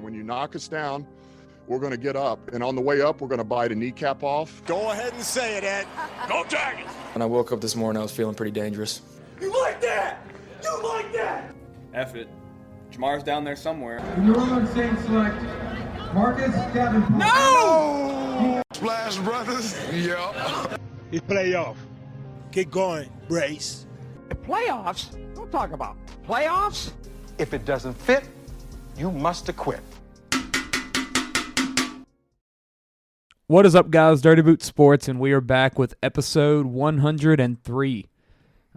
And when you knock us down, we're going to get up. And on the way up, we're going to bite a kneecap off. Go ahead and say it, Ed. Go Tigers! When I woke up this morning, I was feeling pretty dangerous. You like that? You like that? F it. Jamar's down there somewhere. In the room, Saints select Marcus Davenport. No! Splash Brothers. Yeah. It's playoff. Keep going, Brace. Playoffs? Don't talk about playoffs. If it doesn't fit, you must acquit. What is up, guys? Dirty Boot Sports, and we are back with episode 103.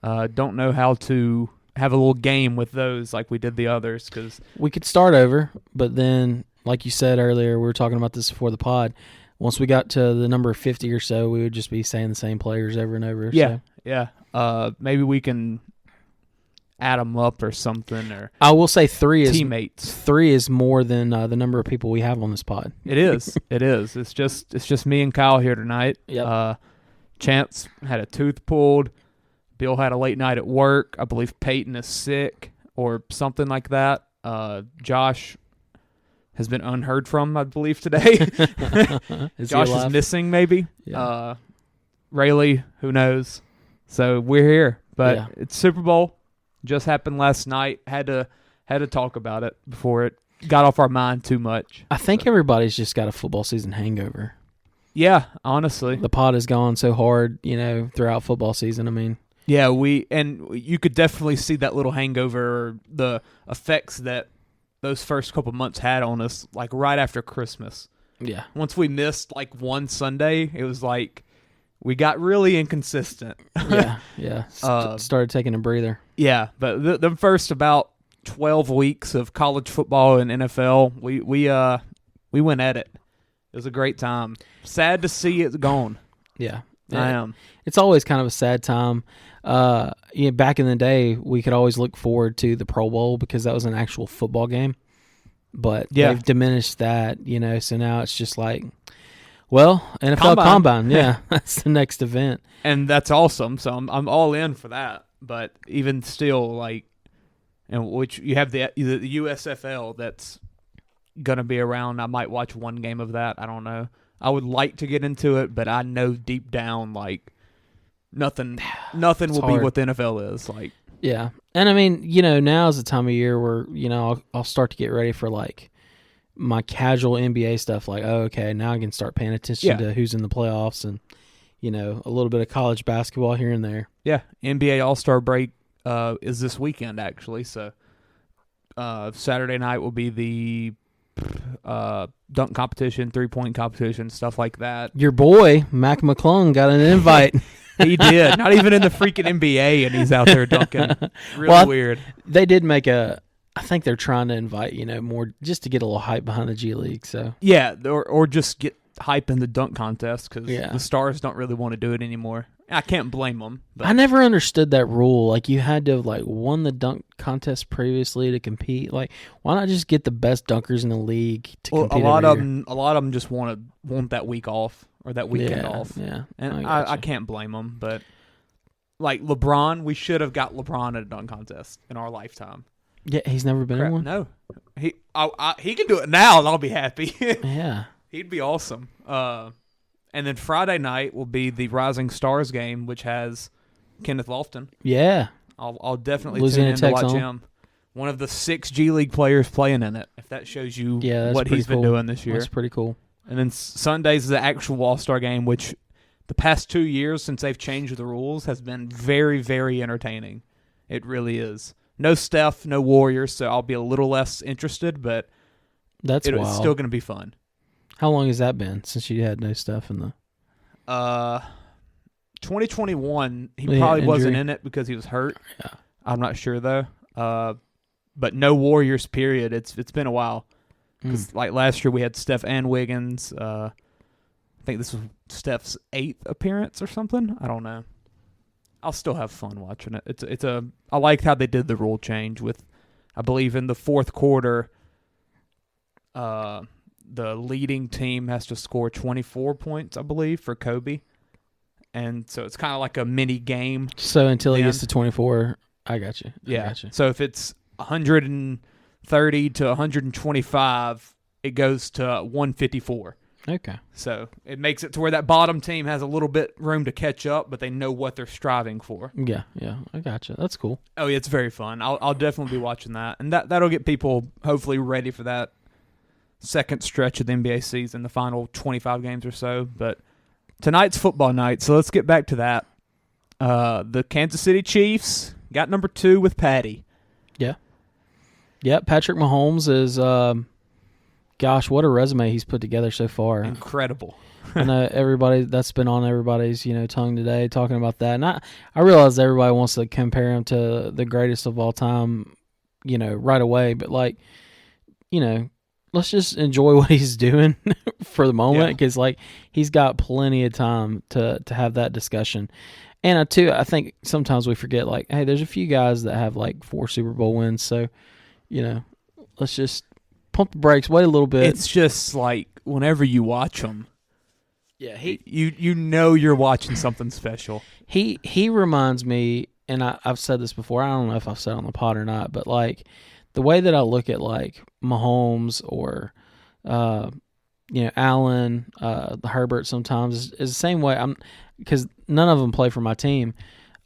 Don't know how to have a little game with those like we did the others, because we could start over, but then, like you said earlier, we were talking about this before the pod. Once we got to the number 50 or so, we would just be saying the same players over and over. Yeah, yeah. Maybe we can add them up or something. Or I will say teammates. Three is more than the number of people we have on this pod. It is. It is. It's just me and Kyle here tonight. Yep. Chance had a tooth pulled. Bill had a late night at work. I believe Peyton is sick or something like that. Josh has been unheard from, I believe, today. Josh is missing, maybe. Yeah. Rayleigh, who knows? So we're here, but It's Super Bowl. Just happened last night. Had to talk about it before it got off our mind too much. I think everybody's just got a football season hangover. Yeah, honestly, the pod has gone so hard, throughout football season. I mean, yeah, you could definitely see that little hangover, or the effects that those first couple months had on us, like right after Christmas. Yeah. Once we missed like one Sunday, it was like we got really inconsistent. Yeah. Started taking a breather. Yeah, but the first about 12 weeks of college football and NFL, we went at it. It was a great time. Sad to see it gone. Yeah. I am. It's always kind of a sad time. Back in the day, we could always look forward to the Pro Bowl because that was an actual football game. But they've diminished that, so now it's just like, well, NFL Combine. Yeah, that's the next event. And that's awesome, so I'm all in for that. But even still, which you have the USFL that's going to be around. I might watch one game of that. I don't know. I would like to get into it, but I know deep down, nothing will be what the NFL is. Yeah. And I mean, now is the time of year where, I'll start to get ready for my casual NBA stuff. Okay, now I can start paying attention to who's in the playoffs and, a little bit of college basketball here and there. Yeah. NBA All-Star break is this weekend, actually. So Saturday night will be the dunk competition, 3-point competition, stuff like that. Your boy, Mac McClung, got an invite. He did. Not even in the freaking NBA, and he's out there dunking. Really weird. They did make I think they're trying to invite, more just to get a little hype behind the G League. So yeah, or just get hype in the dunk contest because the stars don't really want to do it anymore. I can't blame them. But. I never understood that rule. You had to have won the dunk contest previously to compete. Why not just get the best dunkers in the league to compete? A lot of them just want that week off or that weekend off. Yeah, and I can't blame them. But LeBron, we should have got LeBron at a dunk contest in our lifetime. Yeah, he's never been in one. No, he can do it now, and I'll be happy. Yeah, he'd be awesome. And then Friday night will be the Rising Stars game, which has Kenneth Lofton. Yeah. I'll definitely tune in to watch him. One of the 6 G League players playing in it, if that shows you what he's been doing this year. That's pretty cool. And then Sundays is the actual All-Star game, which the past 2 years since they've changed the rules has been very, very entertaining. It really is. No Steph, no Warriors, so I'll be a little less interested, but it's still going to be fun. How long has that been since you had no stuff in the 2021, he probably wasn't in it because he was hurt. Yeah. I'm not sure though. But no Warriors period. It's been a while. Cuz last year we had Steph and Wiggins. I think this was Steph's 8th appearance or something. I don't know. I'll still have fun watching it. I like how they did the rule change with, I believe in the fourth quarter the leading team has to score 24 points, I believe, for Kobe. And so it's kind of like a mini game. So until he gets to 24, I got you. Yeah. So if it's 100 and 130 to 125, it goes to 154. Okay. So it makes it to where that bottom team has a little bit room to catch up, but they know what they're striving for. Yeah, I gotcha. That's cool. Oh, yeah, it's very fun. I'll definitely be watching that. And that'll get people hopefully ready for that second stretch of the NBA season, the final 25 games or so. But tonight's football night, so let's get back to that. The Kansas City Chiefs got number 2 with Patty. Yeah. Yeah, Patrick Mahomes is, gosh, what a resume he's put together so far. Incredible. I know everybody, that's been on everybody's, tongue today talking about that. And I realize everybody wants to compare him to the greatest of all time, right away. But, let's just enjoy what he's doing for the moment because, he's got plenty of time to have that discussion. And, I think sometimes we forget, hey, there's a few guys that have, 4 Super Bowl wins. So, let's just pump the brakes, wait a little bit. It's just whenever you watch him, you know you're watching something special. He reminds me, and I've said this before. I don't know if I've said it on the pod or not, but the way that I look at Mahomes or Allen, Herbert sometimes is the same way. Because none of them play for my team,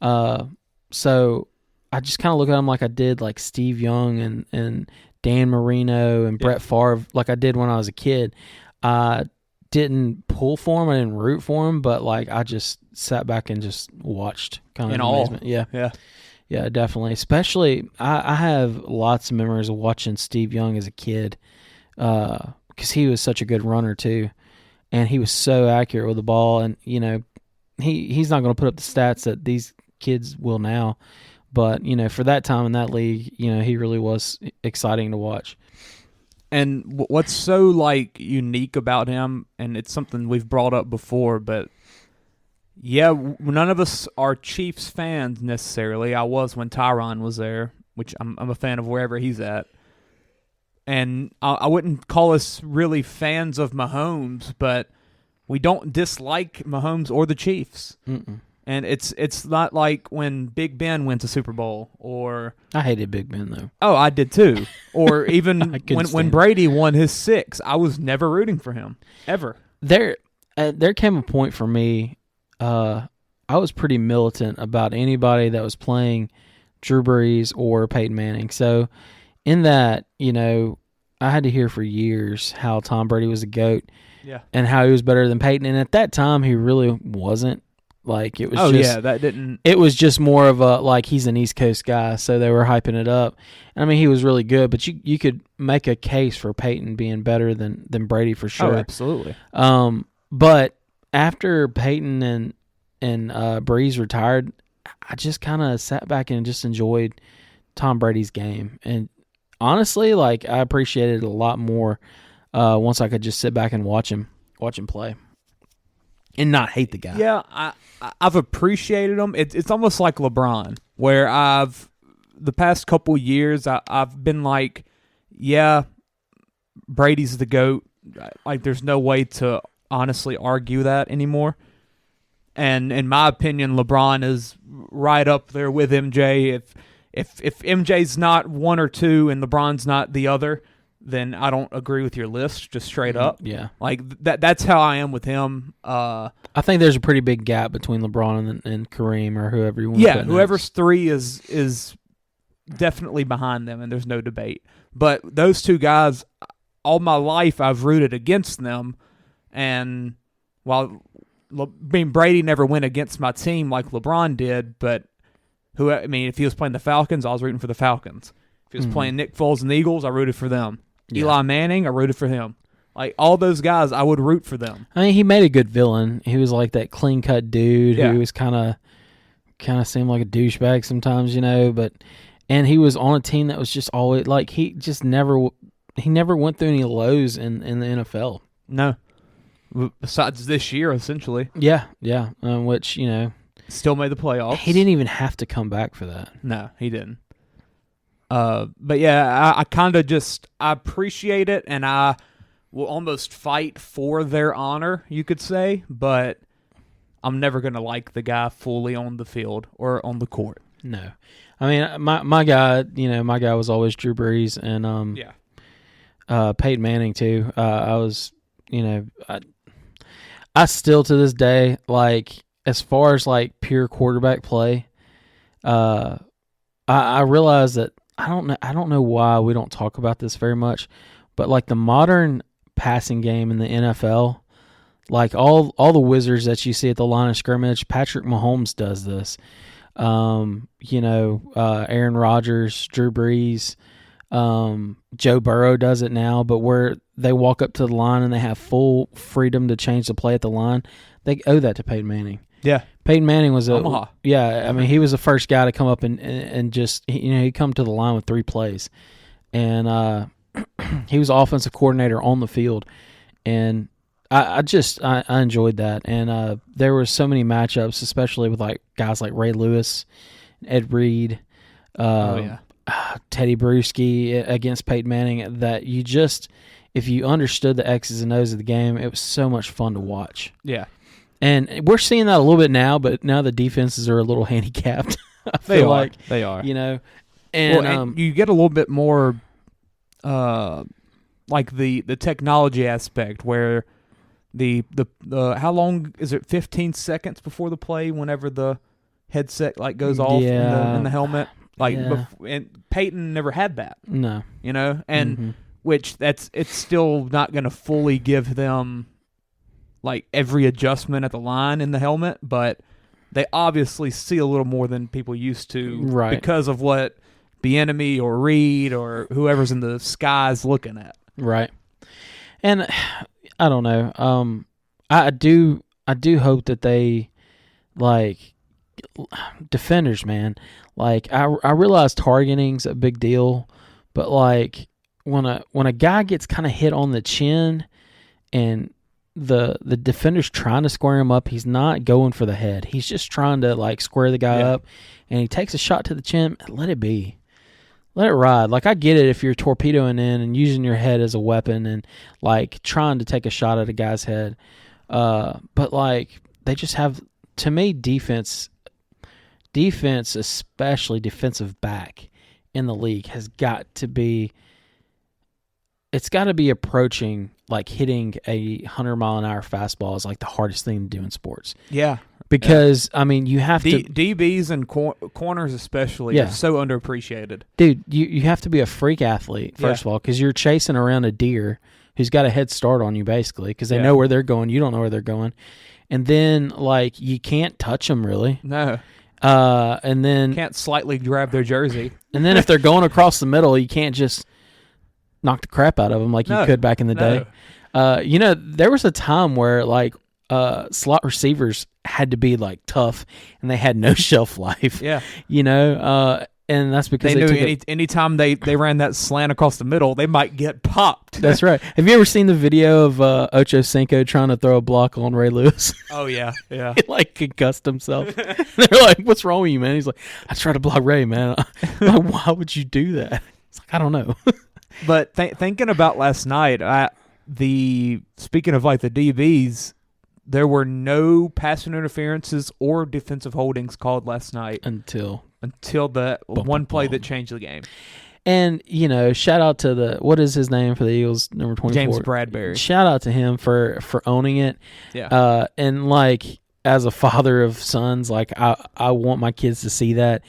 so I just kind of look at them like I did Steve Young and Dan Marino and Brett Favre, like I did when I was a kid. I didn't pull for him, I didn't root for him, but I just sat back and just watched kind of in amazement. Yeah, definitely. Especially, I have lots of memories of watching Steve Young as a kid because he was such a good runner too, and he was so accurate with the ball. And he's not going to put up the stats that these kids will now, but for that time in that league, he really was exciting to watch. And what's so unique about him, and it's something we've brought up before, but none of us are Chiefs fans necessarily. I was when Tyron was there, which I'm a fan of wherever he's at. And I wouldn't call us really fans of Mahomes, but we don't dislike Mahomes or the Chiefs. Mm-mm. And it's not like when Big Ben went to Super Bowl or... I hated Big Ben, though. Oh, I did too. Or even when Brady won his 6, I was never rooting for him, ever. There came a point for me, I was pretty militant about anybody that was playing Drew Brees or Peyton Manning. So in that, I had to hear for years how Tom Brady was a GOAT and how he was better than Peyton. And at that time, he really wasn't. It was it was just more of a he's an East Coast guy, so they were hyping it up. And I mean, he was really good, but you could make a case for Peyton being better than Brady for sure. Oh, absolutely. But after Peyton and Breeze retired, I just kind of sat back and just enjoyed Tom Brady's game. And honestly, I appreciated it a lot more once I could just sit back and watch him play. And not hate the guy. Yeah, I've appreciated him. It's almost like LeBron, where the past couple years I've been Brady's the GOAT. There's no way to honestly argue that anymore. And in my opinion, LeBron is right up there with MJ. If MJ's not 1 or 2 and LeBron's not the other, then I don't agree with your list, just straight up. Yeah. That's how I am with him. I think there's a pretty big gap between LeBron and Kareem or whoever you want to put whoever's next. 3 is definitely behind them, and there's no debate. But those 2 guys, all my life I've rooted against them, and while Brady never went against my team like LeBron did, but if he was playing the Falcons, I was rooting for the Falcons. If he was playing Nick Foles and the Eagles, I rooted for them. Yeah. Eli Manning, I rooted for him. All those guys, I would root for them. I mean, he made a good villain. He was that clean-cut dude who was kind of seemed like a douchebag sometimes, and he was on a team that was just always he never went through any lows in the NFL. No, besides this year, essentially. Yeah, which still made the playoffs. He didn't even have to come back for that. No, he didn't. But yeah, I kind of I appreciate it, and I will almost fight for their honor, you could say, but I'm never going to like the guy fully on the field or on the court. No. I mean, my guy, my guy was always Drew Brees and Peyton Manning too. I was, I still to this day, like, as far as like pure quarterback play, I realize that I don't know why we don't talk about this very much, but like the modern passing game in the NFL, like all the wizards that you see at the line of scrimmage, Patrick Mahomes does this. Aaron Rodgers, Drew Brees, Joe Burrow does it now, but where they walk up to the line and they have full freedom to change the play at the line, they owe that to Peyton Manning. Yeah. Peyton Manning was Omaha. I mean, he was the first guy to come up and just, he'd come to the line with 3 plays. And he was offensive coordinator on the field. And I enjoyed that. And there were so many matchups, especially with like guys like Ray Lewis, Ed Reed, Teddy Bruschi against Peyton Manning, that you just, if you understood the X's and O's of the game, it was so much fun to watch. Yeah. And we're seeing that a little bit now, but now the defenses are a little handicapped. I feel like they are. And you get a little bit more like the technology aspect where the how long is it, 15 seconds before the play whenever the headset like goes off in the helmet, like and Peyton never had that. No. And which it's still not going to fully give them like every adjustment at the line in the helmet, but they obviously see a little more than people used to, right, because of what Bieniemy or Reed or whoever's in the skies looking at. Right. And I don't know. I do hope that they, like, defenders, man. Like, I realize targeting's a big deal, but like when a guy gets kind of hit on the chin and the defender's trying to square him up, he's not going for the head. He's just trying to like square the guy up, and he takes a shot to the chin. Let it be. Let it ride. Like, I get it if you're torpedoing in and using your head as a weapon and like trying to take a shot at a guy's head. But like, they just have, to me, defense, especially defensive back in the league, has got to be, it's got to be approaching, like, hitting a 100-mile-an-hour fastball is like the hardest thing to do in sports. Yeah. Because, I mean, you have to... DBs and corners especially are so underappreciated. Dude, you have to be a freak athlete, first of all, because you're chasing around a deer who's got a head start on you, basically, because they know where they're going. You don't know where they're going. And then, like, you can't touch them, really. No. And then... Can't slightly grab their jersey. And then if they're going across the middle, you can't just knock the crap out of them like you could back in the day. There was a time where, like, slot receivers had to be like tough, and they had no shelf life. Yeah, and that's because they knew anytime they ran that slant across the middle, they might get popped. That's right. Have you ever seen the video of Ocho Cinco trying to throw a block on Ray Lewis? Oh yeah. He like concussed himself. They're like, "What's wrong with you, man?" He's like, "I tried to block Ray, man." Like, why would you do that? It's like, I don't know. But thinking about last night, speaking of like the DBs, there were no passing interferences or defensive holdings called last night until the one play that changed the game. And, shout out to what is his name for the Eagles, number 24? James Bradbury. Shout out to him for owning it. Yeah. And, like, as a father of sons, like, I want my kids to see that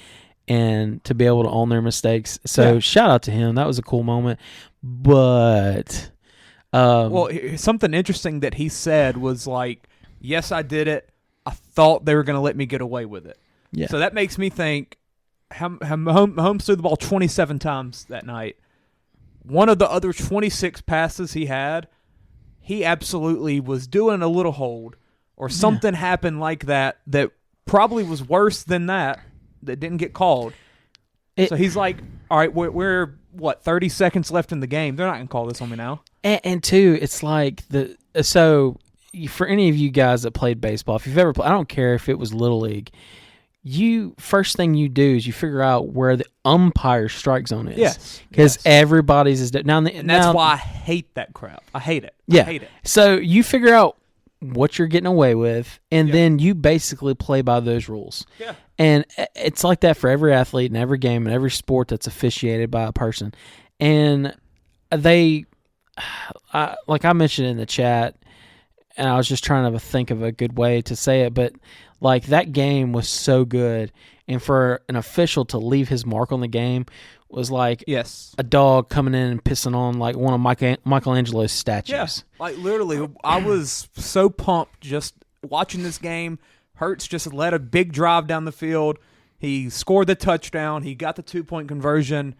and to be able to own their mistakes. So, shout out to him. That was a cool moment. But... something interesting that he said was like, yes, I did it. I thought they were going to let me get away with it. Yeah. So that makes me think, Mahomes threw the ball 27 times that night. One of the other 26 passes he had, he absolutely was doing a little hold or something happened like that probably was worse than that didn't get called. So he's like, all right, we're 30 seconds left in the game. They're not going to call this on me now. And two, it's like for any of you guys that played baseball, if you've ever played, I don't care if it was Little League, first thing you do is you figure out where the umpire strike zone is. Yes. Because everybody's is now. And that's why I hate that crap. I hate it. Yeah. I hate it. So you figure out what you're getting away with, and then you basically play by those rules. Yeah. And it's like that for every athlete in every game and every sport that's officiated by a person. And like I mentioned in the chat, and I was just trying to think of a good way to say it, but like that game was so good, and for an official to leave his mark on the game was like a dog coming in and pissing on like one of Michelangelo's statues. Yeah, like literally, I was so pumped just watching this game. Hurts just led a big drive down the field. He scored the touchdown. He got the 2-point conversion.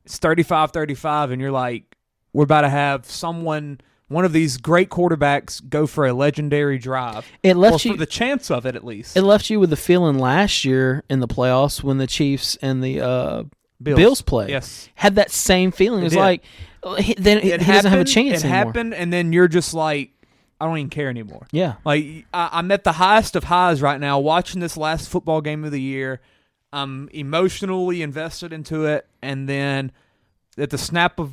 It's 35-35, and you're like, we're about to have one of these great quarterbacks go for a legendary drive. It left for the chance of it, at least. It left you with the feeling last year in the playoffs when the Chiefs and the Bills played. Yes. Had that same feeling. It was like, then he doesn't have a chance anymore. It happened, and then you're just like, I don't even care anymore. Yeah. Like, I'm at the highest of highs right now watching this last football game of the year. I'm emotionally invested into it, and then at the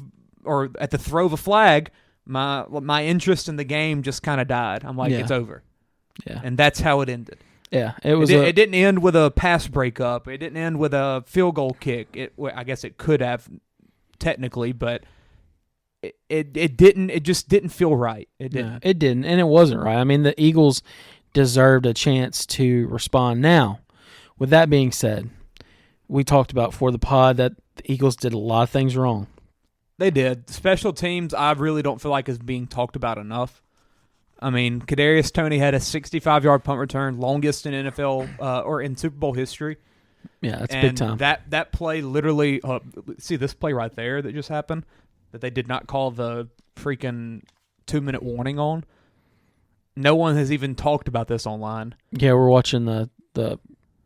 at the throw of a flag, my interest in the game just kind of died. I'm like, it's over. Yeah. And that's how it ended. Yeah, it didn't end with a pass breakup. It didn't end with a field goal kick. I guess it could have, technically, but it didn't. It just didn't feel right. It didn't. No, it didn't, and it wasn't right. I mean, the Eagles deserved a chance to respond. Now, with that being said, we talked about for the pod that the Eagles did a lot of things wrong. They did. Special teams, I really don't feel like is being talked about enough. I mean, Kadarius Toney had a 65-yard punt return, longest in NFL or in Super Bowl history. Yeah, that's big time. That play literally, see this play right there that just happened, that they did not call the freaking 2-minute warning on. No one has even talked about this online. Yeah, we're watching the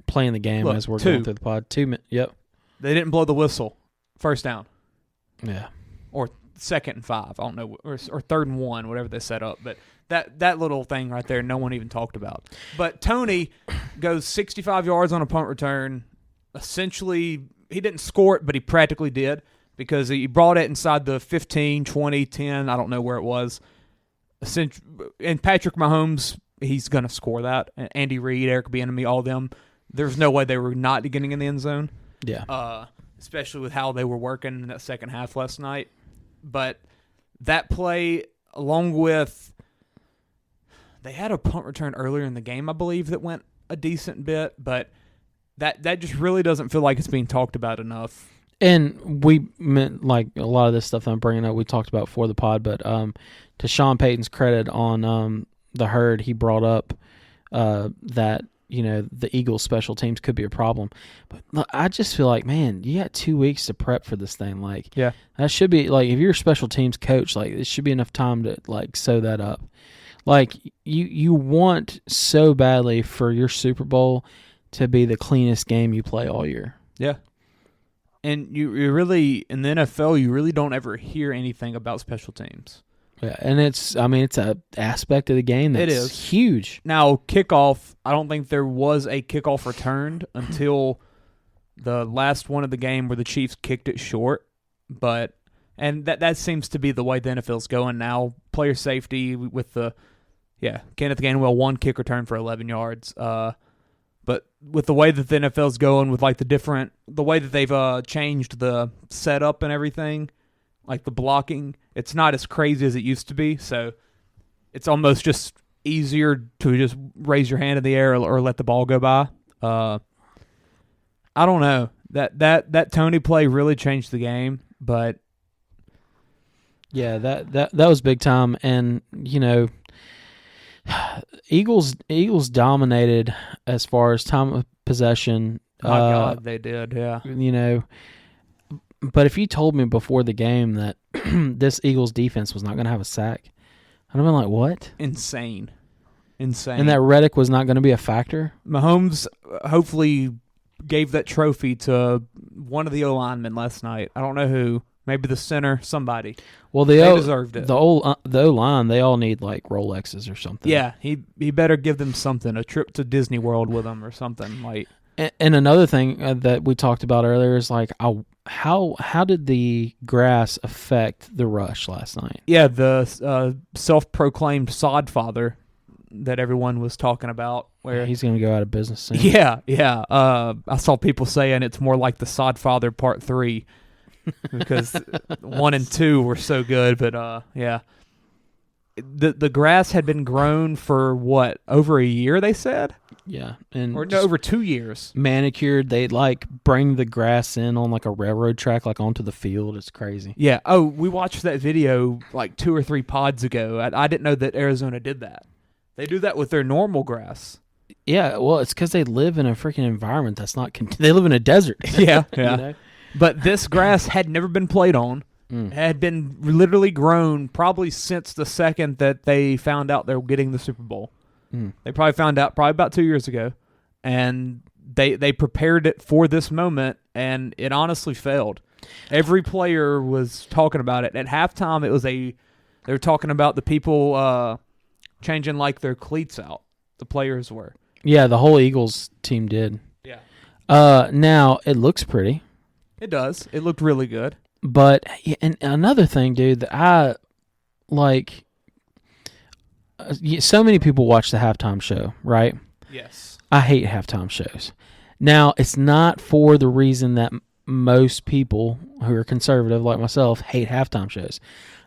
playing the game as we're going through the pod. 2 minutes. Yep. They didn't blow the whistle. First down. Yeah. Or 2nd and 5. I don't know. Or 3rd and 1, whatever they set up. But that little thing right there, no one even talked about. But Toney goes 65 yards on a punt return. Essentially, he didn't score it, but he practically did because he brought it inside the 15, 20, 10. I don't know where it was. And Patrick Mahomes, he's going to score that. Andy Reid, Eric Bieniemy, all of them. There's no way they were not getting in the end zone. Yeah. Especially with how they were working in that second half last night. But that play, along with they had a punt return earlier in the game, I believe, that went a decent bit, but that just really doesn't feel like it's being talked about enough. And we meant like a lot of this stuff I'm bringing up, we talked about for the pod, but to Sean Payton's credit on the herd, he brought up that, you know, the Eagles special teams could be a problem. But look, I just feel like, man, you got 2 weeks to prep for this thing. Like, yeah, that should be like, if you're a special teams coach, like it should be enough time to like sew that up. Like you want so badly for your Super Bowl to be the cleanest game you play all year. Yeah. And you really, in the NFL, you really don't ever hear anything about special teams. Yeah, and it's a aspect of the game that's huge. Now, kickoff, I don't think there was a kickoff returned until the last one of the game where the Chiefs kicked it short. And that seems to be the way the NFL's going now. Player safety with Kenneth Gainwell, 1 kick return for 11 yards. But with the way that the NFL's going, with like the way that they've changed the setup and everything, like the blocking, it's not as crazy as it used to be. So it's almost just easier to just raise your hand in the air or let the ball go by. I don't know. That Toney play really changed the game, but yeah, that was big time. And you know, Eagles dominated as far as time of possession. My God, they did. Yeah, you know. But if you told me before the game that this Eagles defense was not going to have a sack, I'd have been like, what? Insane. And that Reddick was not going to be a factor? Mahomes hopefully gave that trophy to one of the O-linemen last night. I don't know who. Maybe the center, somebody. Well, they deserved it. The O-line, they all need like Rolexes or something. Yeah, he better give them something, a trip to Disney World with them or something. Like. And another thing that we talked about earlier is like how did the grass affect the rush last night? Yeah, the self-proclaimed sod father that everyone was talking about. Where he's going to go out of business soon. Yeah. I saw people saying it's more like the Sodfather Part 3 because 1 and 2 were so good. But yeah, the grass had been grown for what, over a year? They said. Yeah, and or no, over 2 years. Manicured. They like bring the grass in on like a railroad track, like onto the field. It's crazy. Yeah. Oh, we watched that video like 2 or 3 pods ago. I didn't know that Arizona did that. They do that with their normal grass. Yeah, well, it's because they live in a freaking environment that's not. They live in a desert. Yeah. You know? But this grass had never been played on. It had been literally grown probably since the second that they found out they were getting the Super Bowl. They probably found out about 2 years ago, and they prepared it for this moment, and it honestly failed. Every player was talking about it. At halftime, they were talking about the people changing like their cleats out. The players were. Yeah, the whole Eagles team did. Yeah. Now it looks pretty. It does. It looked really good. But and another thing, dude, that I like. So many people watch the halftime show, right? Yes. I hate halftime shows. Now, it's not for the reason that most people who are conservative like myself hate halftime shows.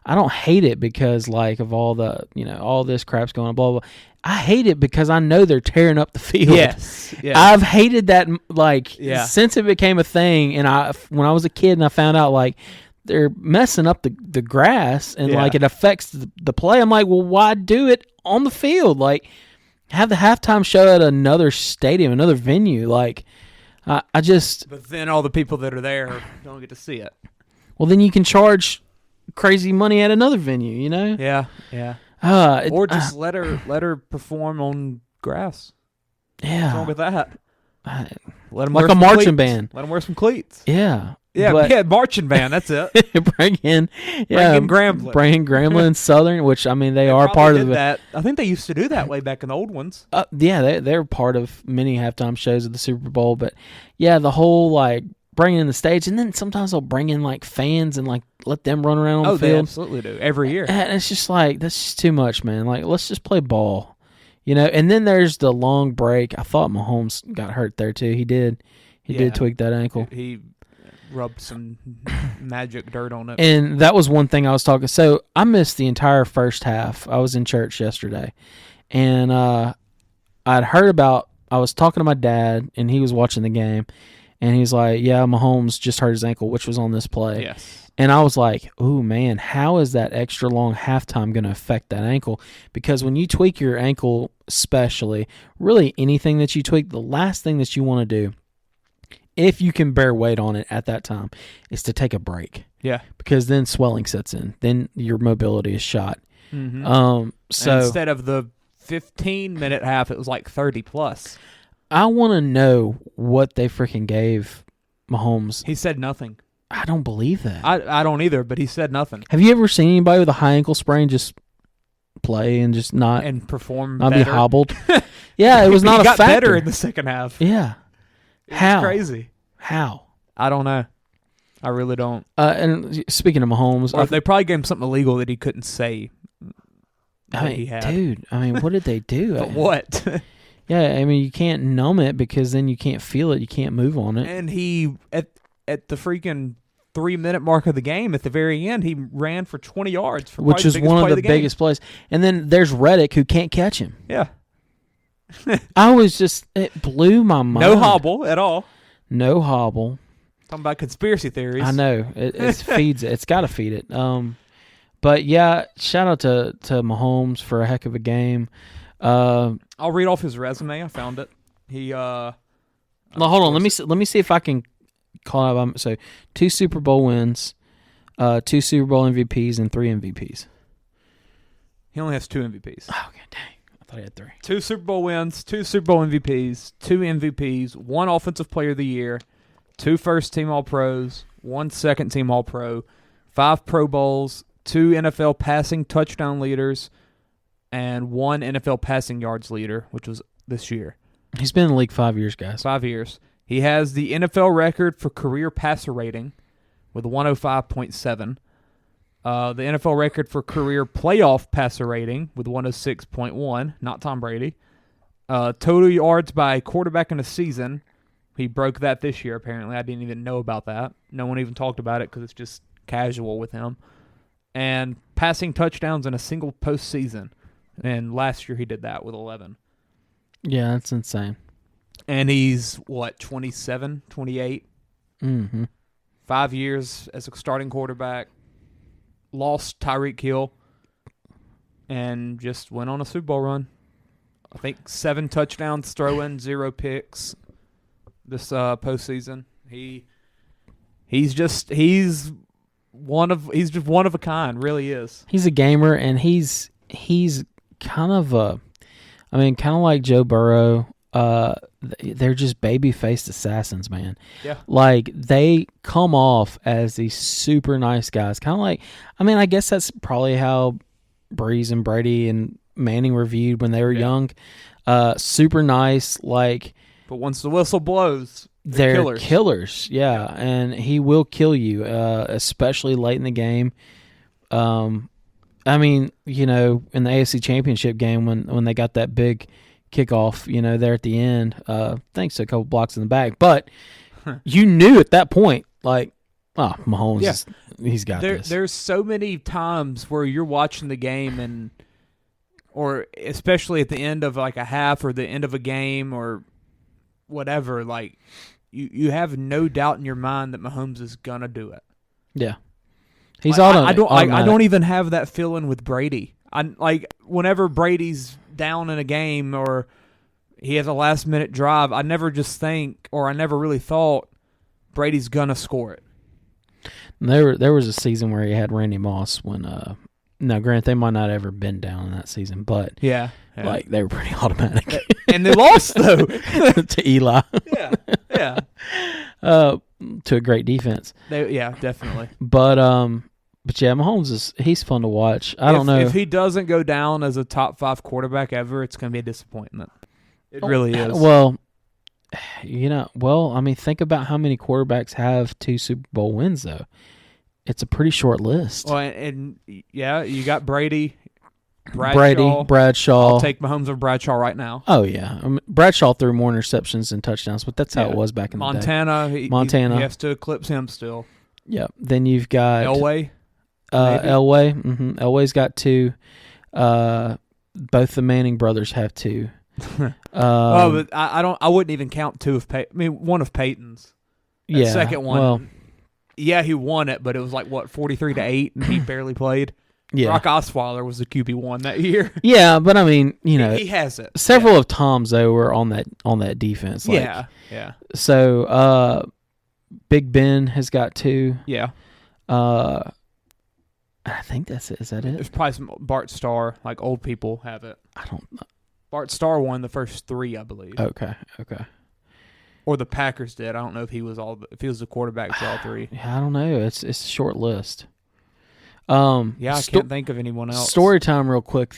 I don't hate it because like of all the, all this crap's going on, blah, blah, blah. I hate it because I know they're tearing up the field. Yes. I've hated that since it became a thing, and when I was a kid and I found out like they're messing up the grass and like it affects the play. I'm like, well, why do it on the field? Like, have the halftime show at another stadium, another venue. Like, I just. But then all the people that are there don't get to see it. Well, then you can charge crazy money at another venue. Yeah. Or just let her perform on grass. Yeah. What's wrong with that? Let them like a marching band. Let them wear some cleats. Yeah. Yeah, marching band. That's it. bring in Grambling. Bring in Grambling and Southern, which I mean they are part of that. I think they used to do that way back in the old ones. Yeah, they're part of many halftime shows of the Super Bowl. But yeah, the whole like bringing in the stage, and then sometimes they'll bring in like fans and like let them run around on the field. They absolutely do every year. And it's just like that's just too much, man. Like let's just play ball, And then there's the long break. I thought Mahomes got hurt there too. He did. He did tweak that ankle. He rubbed some magic dirt on it. And that was one thing I was talking. So I missed the entire first half. I was in church yesterday, and I'd heard about. I was talking to my dad, and he was watching the game, and he's like, "Yeah, Mahomes just hurt his ankle, which was on this play." Yes. And I was like, "Ooh, man, how is that extra long halftime going to affect that ankle?" Because when you tweak your ankle, especially, really anything that you tweak, the last thing that you want to do, if you can bear weight on it at that time, is to take a break. Yeah. Because then swelling sets in. Then your mobility is shot. Mm-hmm. So and instead of the 15-minute half, it was like 30 plus. I want to know what they freaking gave Mahomes. He said nothing. I don't believe that. I don't either, but he said nothing. Have you ever seen anybody with a high ankle sprain just play and just not and perform not better? Be hobbled? Yeah, it was not he a got factor. better in the second half. Yeah. How? Crazy. How? I don't know. I really don't. And speaking of Mahomes, or they probably gave him something illegal that he couldn't say. Dude, what did they do? But what? Yeah, I mean, you can't numb it because then you can't feel it. You can't move on it. And he, at the freaking 3-minute mark of the game, at the very end, he ran for 20 yards. Which is one of the biggest plays. And then there's Reddick who can't catch him. Yeah. It blew my mind. No hobble at all. No hobble. Talking about conspiracy theories. I know. It feeds it. It's got to feed it. But yeah, shout out to Mahomes for a heck of a game. I'll read off his resume. I found it. He hold on. Let me see if I can call out. So 2 Super Bowl wins, 2 Super Bowl MVPs, and 3 MVPs. He only has 2 MVPs. Oh, okay, dang. I thought he had 3. 2 Super Bowl wins, 2 Super Bowl MVPs, 2 MVPs, 1 Offensive Player of the Year, 2 first-team All-Pros, 1 second-team All-Pro, 5 Pro Bowls, 2 NFL passing touchdown leaders, and 1 NFL passing yards leader, which was this year. He's been in the league 5 years, guys. 5 years. He has the NFL record for career passer rating with 105.7. The NFL record for career playoff passer rating with 106.1, not Tom Brady. Total yards by quarterback in a season. He broke that this year, apparently. I didn't even know about that. No one even talked about it because it's just casual with him. And passing touchdowns in a single postseason. And last year he did that with 11. Yeah, that's insane. And he's, 27, 28? Mm-hmm. 5 years as a starting quarterback. Lost Tyreek Hill. And just went on a Super Bowl run. I think 7 touchdowns throw-in, 0 picks this postseason. He's just one of a kind, really is. He's a gamer, and he's kind of like Joe Burrow. They're just baby-faced assassins, man. Yeah. Like, they come off as these super nice guys. Kind of like, I guess that's probably how Breeze and Brady and Manning were viewed when they were young. Super nice, like. But once the whistle blows, they're killers. Yeah, and he will kill you, especially late in the game. In the AFC Championship game when they got that big kickoff, there at the end, thanks to a couple blocks in the back. But you knew at that point, like, Mahomes, he's got this. There's so many times where you're watching the game or especially at the end of like a half or the end of a game or whatever, like you have no doubt in your mind that Mahomes is gonna do it. Yeah, he's I don't even have that feeling with Brady. Whenever Brady's down in a game or he has a last minute drive, I never just think, or I never really thought Brady's gonna score it. There was a season where he had Randy Moss when now granted they might not have ever been down in that season, but yeah. Like they were pretty automatic. And they lost though to Eli. Yeah. To a great defense. Definitely. But yeah, Mahomes he's fun to watch. I don't know if he doesn't go down as a top 5 quarterback ever, it's going to be a disappointment. It really is. Well, think about how many quarterbacks have 2 Super Bowl wins though. It's a pretty short list. Well, and you got Brady. Bradshaw. I'll take Mahomes or Bradshaw right now. Oh, yeah. Bradshaw threw more interceptions than touchdowns, but that's how it was back in the day. Montana. He has to eclipse him still. Yeah. Then you've got Elway. Elway. Mm-hmm. Elway's got 2. Both the Manning brothers have 2. But I wouldn't even count 2 of one of Peyton's. The second one. Well, he won it, but it was like 43-8, and he barely played. Yeah. Rock Osweiler was the QB1 that year. Yeah, but he has it. Several of Tom's though were on that defense. Like, yeah. So Big Ben has got 2. Yeah. I think that's it. Is that it? There's probably some Bart Starr, like old people have it. I don't know. Bart Starr won the first 3, I believe. Okay. Or the Packers did. I don't know if he was the quarterback for all 3. Yeah, I don't know. It's a short list. I can't think of anyone else. Story time real quick.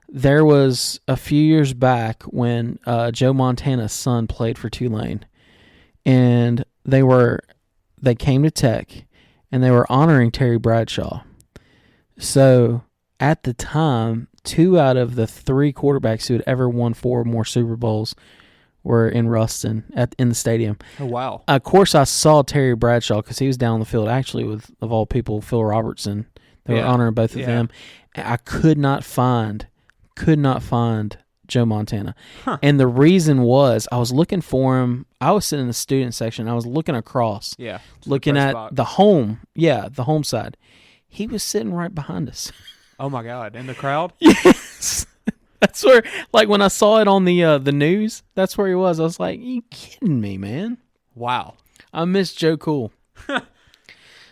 There was a few years back when Joe Montana's son played for Tulane, and they came to Tech, and they were honoring Terry Bradshaw. So at the time, 2 out of the 3 quarterbacks who had ever won 4 or more Super Bowls were in Ruston in the stadium. Oh, wow. Of course, I saw Terry Bradshaw because he was down the field, actually, with, of all people, Phil Robertson. They were honoring both of them. I could not find Joe Montana. Huh. And the reason was I was looking for him. I was sitting in the student section. I was looking across, looking at the home side. He was sitting right behind us. Oh, my God. In the crowd? Yes. That's where, like, when I saw it on the news, that's where he was. I was like, you kidding me, man? Wow. I miss Joe Cool.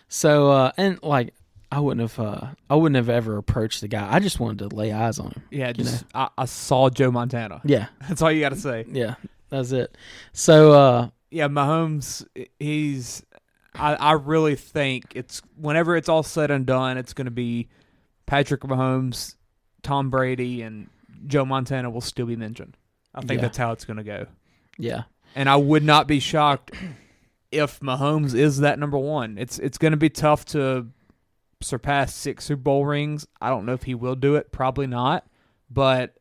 So, and, like, I wouldn't have ever approached the guy. I just wanted to lay eyes on him. Yeah, I saw Joe Montana. Yeah. That's all you got to say. Yeah, that's it. So, Mahomes, I really think whenever it's all said and done, it's going to be Patrick Mahomes, Tom Brady, and Joe Montana will still be mentioned. I think that's how it's going to go. Yeah. And I would not be shocked if Mahomes is that number one. It's going to be tough to surpass 6 Super Bowl rings. I don't know if he will do it. Probably not. But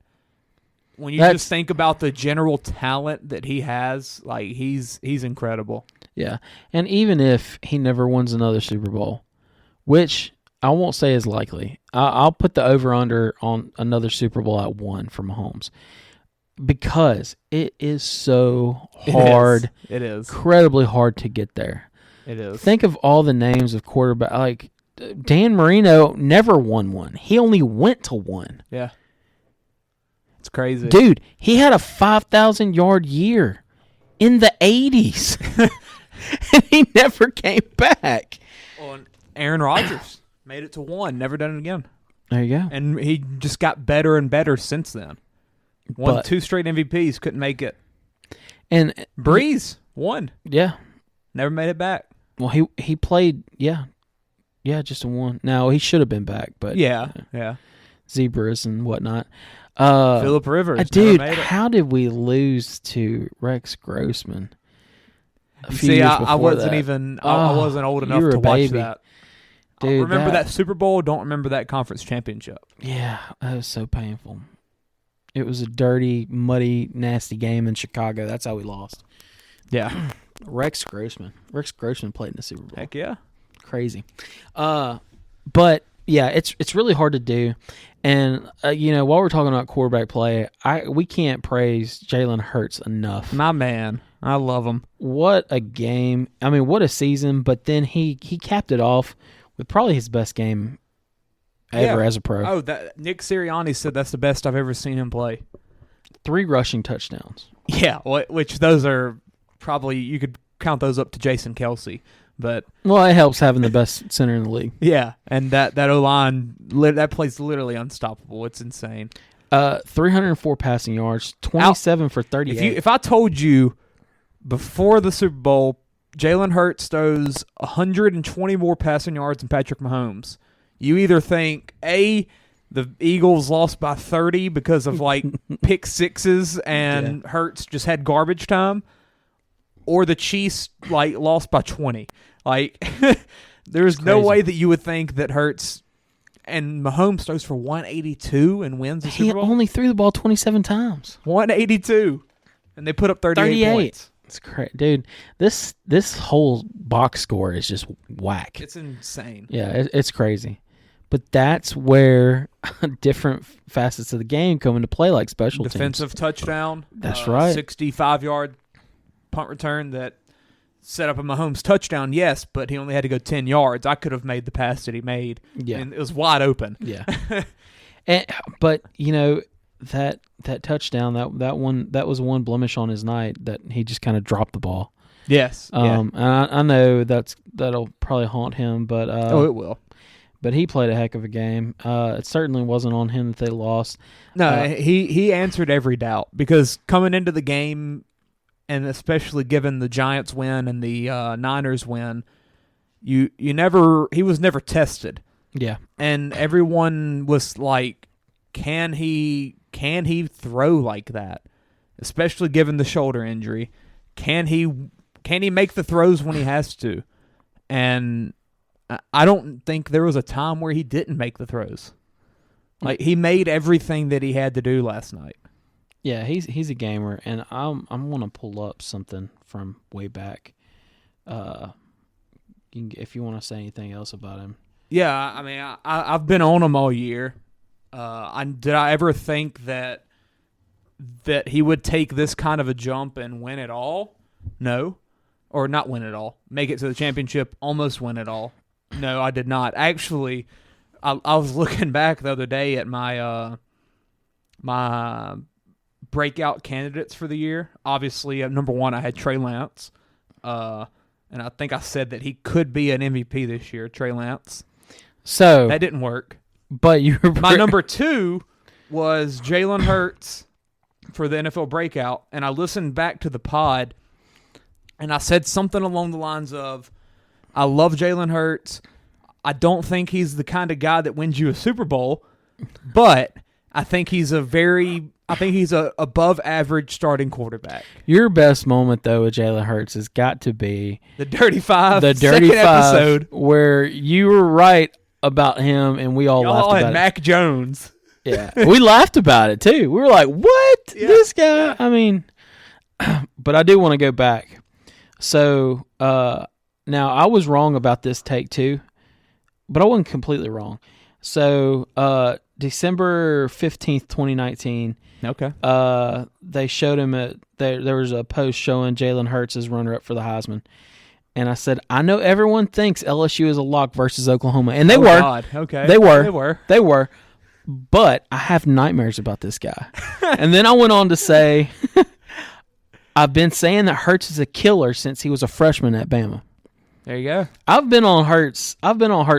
when you just think about the general talent that he has, like he's incredible. Yeah, and even if he never wins another Super Bowl, which I won't say is likely, I'll put the over-under on another Super Bowl at 1 for Mahomes because it is so hard. It is incredibly hard to get there. It is. Think of all the names of quarterback. Like Dan Marino never won one. He only went to one. Yeah. It's crazy. Dude, he had a 5,000-yard year in the 80s. And he never came back. Well, and Aaron Rodgers made it to 1, never done it again. There you go. And he just got better and better since then. Won 2 straight MVPs, couldn't make it. And Breeze won. Yeah. Never made it back. Well, he played, yeah, just a 1. Now, he should have been back, but yeah. Zebras and whatnot. Phillip Rivers. Dude, how did we lose to Rex Grossman? See, I wasn't I wasn't old enough to watch that. Dude, I remember that Super Bowl. Don't remember that conference championship. Yeah, that was so painful. It was a dirty, muddy, nasty game in Chicago. That's how we lost. Yeah. Rex Grossman played in the Super Bowl. Heck yeah. Crazy. But yeah, it's really hard to do. And while we're talking about quarterback play, we can't praise Jalen Hurts enough. My man. I love him. What a game. I mean, what a season. But then he capped it off with probably his best game ever as a pro. Oh, Nick Sirianni said that's the best I've ever seen him play. 3 rushing touchdowns. Yeah, which those are probably, you could count those up to Jason Kelsey. But well, it helps having the best center in the league. Yeah, and that O-line, that play's literally unstoppable. It's insane. 304 passing yards, 27 for 38. If I told you before the Super Bowl, Jalen Hurts throws 120 more passing yards than Patrick Mahomes, you either think, A, the Eagles lost by 30 because of like pick sixes and Hurts just had garbage time, or the Chiefs like lost by 20. Like there's no way that you would think that Hurts and Mahomes throws for 182 and wins the Super Bowl. He only threw the ball 27 times. 182. And they put up 38 points. It's crazy, dude. This whole box score is just whack. It's insane. Yeah, it's crazy. But that's where different facets of the game come into play, like special defensive teams. touchdown. That's right. 65-yard punt return that set up a Mahomes touchdown, yes, but he only had to go 10 yards. I could have made the pass that he made. Yeah. And it was wide open. Yeah. But that touchdown, that was one blemish on his night, that he just kind of dropped the ball. Yes. And I know that'll probably haunt him, but it will. But he played a heck of a game. It certainly wasn't on him that they lost. No, he answered every doubt, because coming into the game, and especially given the Giants win and the Niners win, he was never tested. Yeah. And everyone was like, can he throw like that? Especially given the shoulder injury. Can he make the throws when he has to? And I don't think there was a time where he didn't make the throws. Like, he made everything that he had to do last night. Yeah, he's a gamer, and I'm gonna pull up something from way back. If you want to say anything else about him. Yeah, I mean, I've been on him all year. Did I ever think that he would take this kind of a jump and win it all? No. Or not win it all. Make it to the championship, almost win it all. No, I did not. Actually, I was looking back the other day at my my breakout candidates for the year. Obviously, at number 1, I had Trey Lance. And I think I said that he could be an MVP this year, Trey Lance. So that didn't work. But my number 2 was Jalen Hurts for the NFL breakout, and I listened back to the pod, and I said something along the lines of, I love Jalen Hurts. I don't think he's the kind of guy that wins you a Super Bowl, but I think he's a very I think he's a above average starting quarterback. Your best moment though with Jalen Hurts has got to be The Dirty Five. the Dirty second Five episode where you were right about him and we all laughed y'all about had it. Mac Jones. Yeah, we laughed about it too. We were like, "What? This guy?" I mean, but I do want to go back. So now I was wrong about this take too, but I wasn't completely wrong. So December 15th, 2019. Okay. They showed him there was a post showing Jalen Hurts as runner up for the Heisman. And I said, I know everyone thinks LSU is a lock versus Oklahoma. And they were. God. Okay. They were. But I have nightmares about this guy. And then I went on to say, I've been saying that Hurts is a killer since he was a freshman at Bama. There you go. I've been on Hurts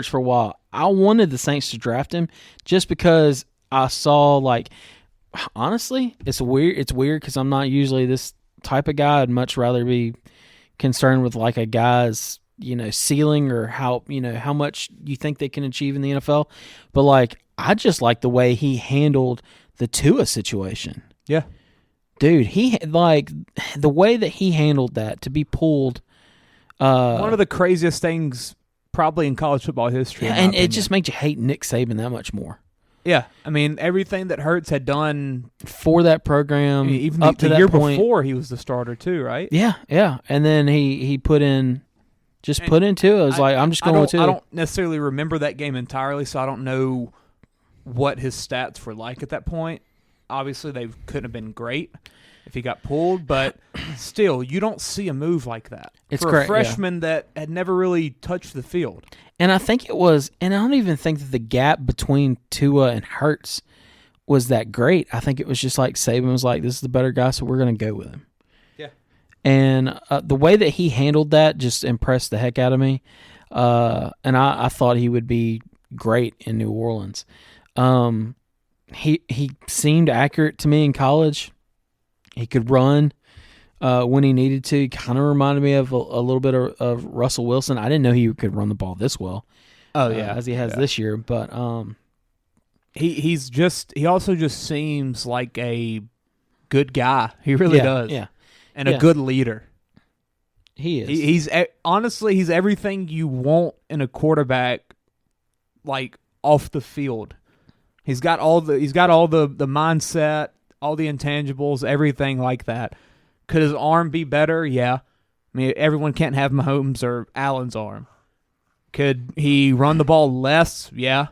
for a while. I wanted the Saints to draft him just because I saw, like, honestly, it's weird because I'm not usually this type of guy. I'd much rather be concerned with like a guy's, ceiling or how much you think they can achieve in the NFL. But like, I just like the way he handled the Tua situation. Yeah. Dude, the way that he handled that to be pulled. One of the craziest things probably in college football history. Yeah, and it just makes you hate Nick Saban that much more. Yeah, I mean everything that Hurts had done for that program, even up to the that year point, before, he was the starter too, right? Yeah, and then he put in Tua. It was I'm just going with Tua. I don't necessarily remember that game entirely, so I don't know what his stats were like at that point. Obviously, they couldn't have been great if he got pulled, but still, you don't see a move like that for a freshman that had never really touched the field. And I think it was, and I don't even think that the gap between Tua and Hurts was that great. I think it was just like Saban was like, this is the better guy, so we're going to go with him. Yeah. And the way that he handled that just impressed the heck out of me. And I thought he would be great in New Orleans. He seemed accurate to me in college. He could run when he needed to. He kind of reminded me of a little bit of Russell Wilson. I didn't know he could run the ball this well. Oh yeah, as he has this year. But he also just seems like a good guy. He really does. Yeah, and a good leader. He is. He's honestly he's everything you want in a quarterback, like off the field. He's got all the mindset, all the intangibles, everything like that. Could his arm be better? Yeah. I mean, everyone can't have Mahomes or Allen's arm. Could he run the ball less? Yeah.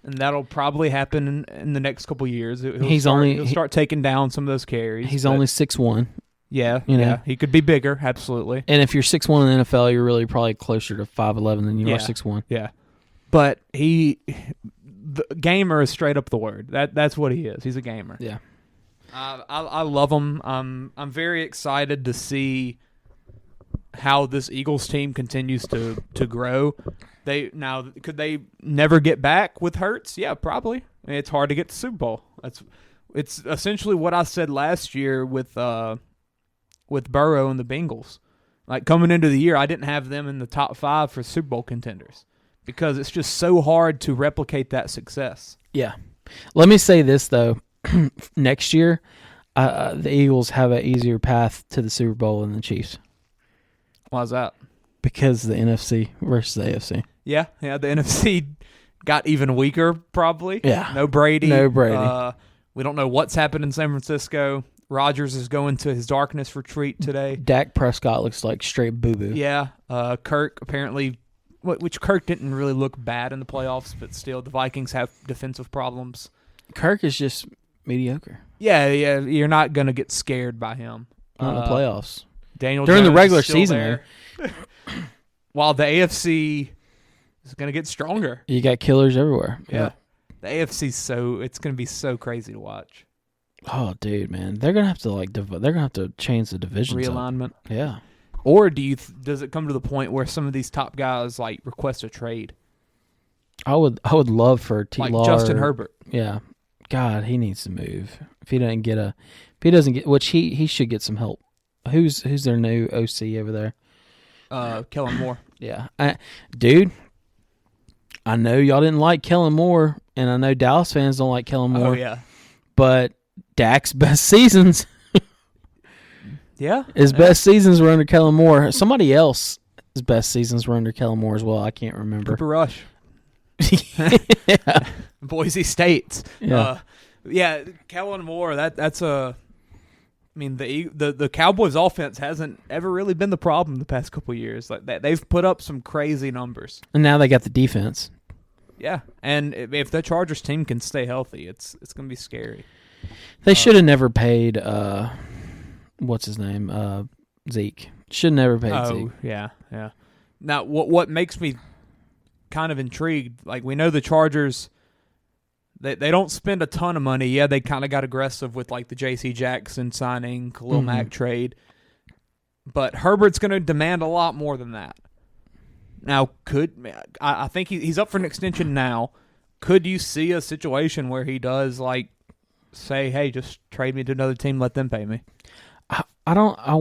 And that'll probably happen in the next couple years. He'll start taking down some of those carries. He's only 6'1". Yeah. Yeah. He could be bigger, absolutely. And if you're 6'1" in the NFL, you're really probably closer to 5'11" than you are 6'1". Yeah. But the gamer is straight up the word. That's what he is. He's a gamer. Yeah. I love him. I'm very excited to see how this Eagles team continues to grow. Could they never get back with Hurts? Yeah, probably. I mean, it's hard to get to Super Bowl. It's essentially what I said last year with Burrow and the Bengals. Like coming into the year, I didn't have them in the top 5 for Super Bowl contenders because it's just so hard to replicate that success. Yeah. Let me say this though. Next year, the Eagles have an easier path to the Super Bowl than the Chiefs. Why's that? Because the NFC versus the AFC. Yeah, the NFC got even weaker probably. Yeah. No Brady. We don't know what's happened in San Francisco. Rodgers is going to his darkness retreat today. Dak Prescott looks like straight boo-boo. Yeah. Kirk apparently, which Kirk didn't really look bad in the playoffs, but still the Vikings have defensive problems. Kirk is just mediocre. Yeah, you're not going to get scared by him. Not in the playoffs. Daniel during Jones the regular is still season there. While the AFC is going to get stronger. You got killers everywhere. Yeah. The AFC's it's going to be so crazy to watch. Oh, dude, man. They're going to have to they're going to have to change the divisions. Realignment. Up. Yeah. Or does it come to the point where some of these top guys request a trade? I would love for T. Law, Justin Herbert. Yeah. God, he needs to move. If he doesn't get which he should get some help. Who's their new OC over there? Kellen Moore. Yeah. Dude, I know y'all didn't like Kellen Moore, and I know Dallas fans don't like Kellen Moore. Oh, yeah. But Dak's best seasons. Yeah. His best seasons were under Kellen Moore. Somebody else's best seasons were under Kellen Moore as well. I can't remember. Cooper Rush. Yeah. Boise State. Yeah. Kellen Moore. That's a. I mean, the Cowboys' offense hasn't ever really been the problem the past couple of years. Like they've put up some crazy numbers, And now they got the defense. Yeah, and if the Chargers team can stay healthy, it's going to be scary. They should have never paid. What's his name? Zeke. Should have never paid Zeke. Yeah. Now, what makes me kind of intrigued? Like we know the Chargers. They don't spend a ton of money. Yeah, they kind of got aggressive with like the J.C. Jackson signing, Khalil Mack trade. But Herbert's going to demand a lot more than that. Now, I think he's up for an extension now. Could you see a situation where he does like say, "Hey, just trade me to another team, let them pay me"?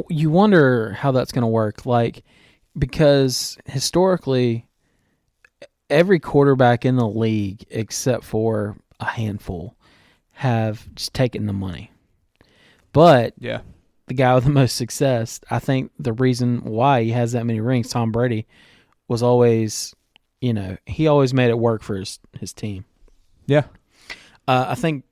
You wonder how that's going to work, like because historically, every quarterback in the league except for a handful have just taken the money. But yeah, the guy with the most success, I think the reason why he has that many rings, Tom Brady, was always, he always made it work for his team. Yeah. I think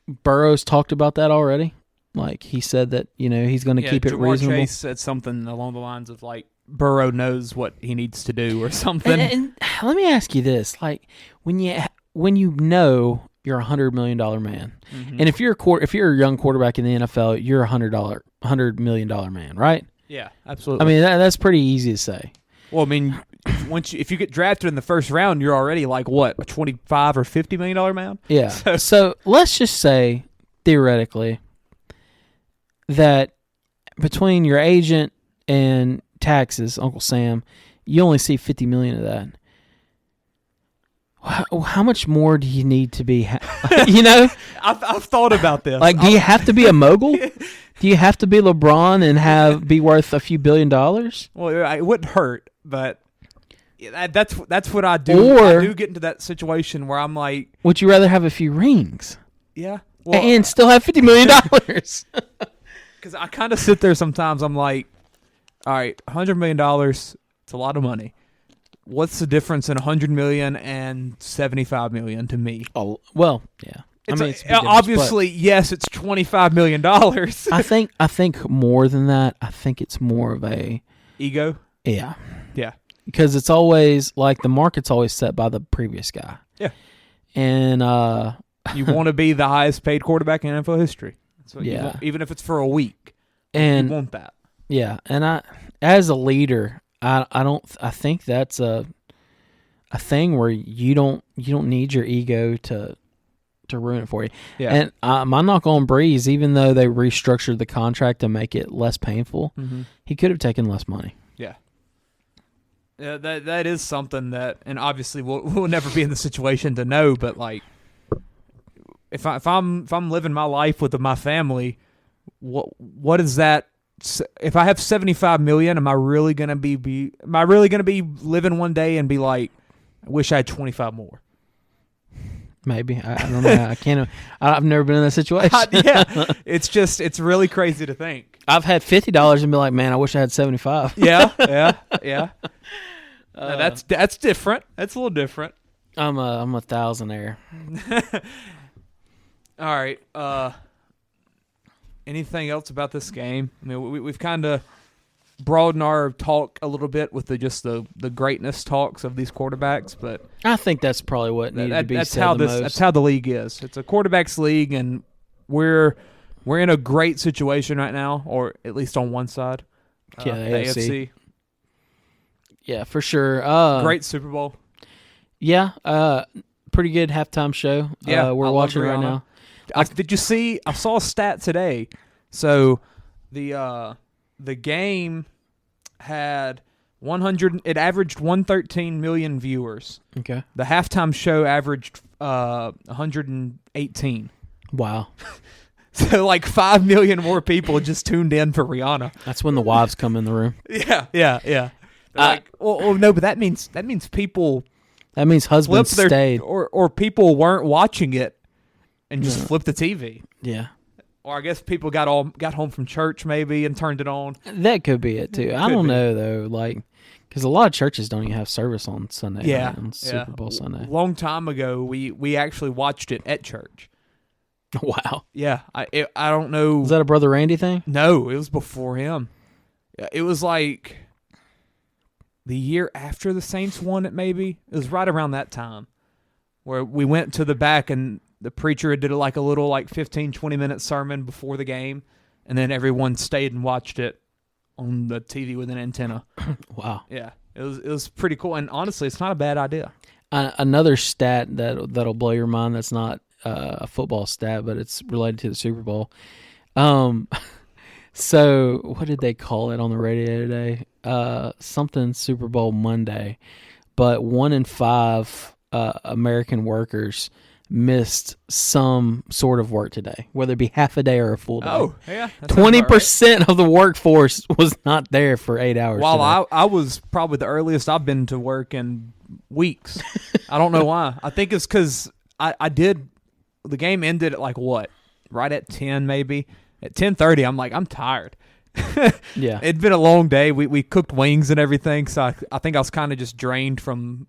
Burrow's talked about that already. Like he said that, he's going to keep it Jamar reasonable. Chase said something along the lines of like Burrow knows what he needs to do or something. And let me ask you this: like when you know you're $100 million man, and if you're a young quarterback in the NFL, you're $100 million man, right? Yeah, absolutely. I mean that's pretty easy to say. Well, I mean, if you get drafted in the first round, you're already like what, a $25 or $50 million man? Yeah. So let's just say theoretically that between your agent and taxes, Uncle Sam, you only see $50 million of that. How much more do you need to be? I've thought about this. Like, do you have to be a mogul? Do you have to be LeBron and be worth a few $1 billion? Well, it wouldn't hurt, but that's what I do. I do get into that situation where I'm like, would you rather have a few rings? Yeah, and still have $50 million? Because I kind of sit there sometimes. I'm like, all right, $100 million, it's a lot of money. What's the difference in $100 million and $75 million to me? Oh, well, yeah. It's obviously, yes, it's $25 million. I think more than that. I think it's more of a ego. Yeah. Yeah. Because it's always like the market's always set by the previous guy. Yeah. And you want to be the highest paid quarterback in NFL history. That's what you want, even if it's for a week. And you want that. Yeah, and as a leader, I think that's a thing where you don't need your ego to ruin it for you. Yeah. And my knock on Breeze, even though they restructured the contract to make it less painful, he could have taken less money. Yeah. Yeah, that is something that, and obviously we'll never be in the situation to know, but like, if I'm living my life with my family, what is that? If I have $75 million, am I really gonna be living one day and be like, I wish I had 25 more? Maybe. I don't know. I can't. I've never been in that situation. Yeah, it's really crazy to think. I've had $50 and be like, man, I wish I had 75. Yeah. That's different. That's a little different. I'm a thousandaire. All right. Anything else about this game? I mean, we've kind of broadened our talk a little bit with the greatness talks of these quarterbacks, but I think that's probably what needed to be said the most. That's how the league is. It's a quarterbacks league, and we're in a great situation right now, or at least on one side. The AFC. Yeah, for sure. Great Super Bowl. Yeah, pretty good halftime show. Yeah, we're watching right now. Did you see? I saw a stat today. So the game had 100. It averaged 113 million viewers. Okay. The halftime show averaged 118. Wow. So like 5 million more people just tuned in for Rihanna. That's when the wives come in the room. Yeah. Like, no, but that means people. That means husbands stayed, or people weren't watching it and just flipped the TV. Yeah. Or I guess people got home from church maybe and turned it on. That could be it too. I don't know though, like because a lot of churches don't even have service on Sunday. Yeah, night, on Super Bowl Sunday. Long time ago, we actually watched it at church. Wow. Yeah, I don't know. Was that a Brother Randy thing? No, it was before him. It was like the year after the Saints won it. Maybe it was right around that time where we went to the back and the preacher did like a little 15, 20-minute sermon before the game, and then everyone stayed and watched it on the TV with an antenna. Wow. Yeah, it was pretty cool, and honestly, it's not a bad idea. Another stat that'll blow your mind. That's not a football stat, but it's related to the Super Bowl. So what did they call it on the radio today? Something Super Bowl Monday, but 1 in 5 American workers missed some sort of work today, whether it be half a day or a full day. Oh, yeah. 20% of the workforce was not there for 8 hours. While I was probably the earliest I've been to work in weeks. I don't know why. I think it's because I did. The game ended at right at 10 maybe. At 10:30, I'm like, I'm tired. Yeah. It'd been a long day. We cooked wings and everything, so I think I was kind of just drained from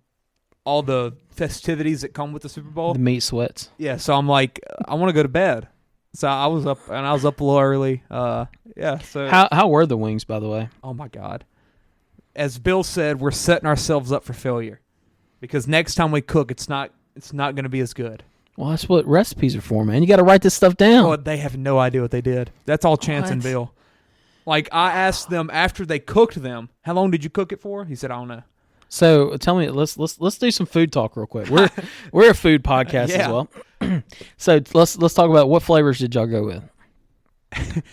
all the festivities that come with the Super Bowl. The meat sweats. Yeah, so I'm like, I want to go to bed. So I was up a little early. Yeah. So how were the wings, by the way? Oh my God. As Bill said, we're setting ourselves up for failure because next time we cook, it's not going to be as good. Well, that's what recipes are for, man. You got to write this stuff down. Oh, they have no idea what they did. That's all Chance and Bill. Like I asked them after they cooked them, how long did you cook it for? He said, I don't know. So tell me, let's do some food talk real quick. We're a food podcast as well. So let's talk about what flavors did y'all go with?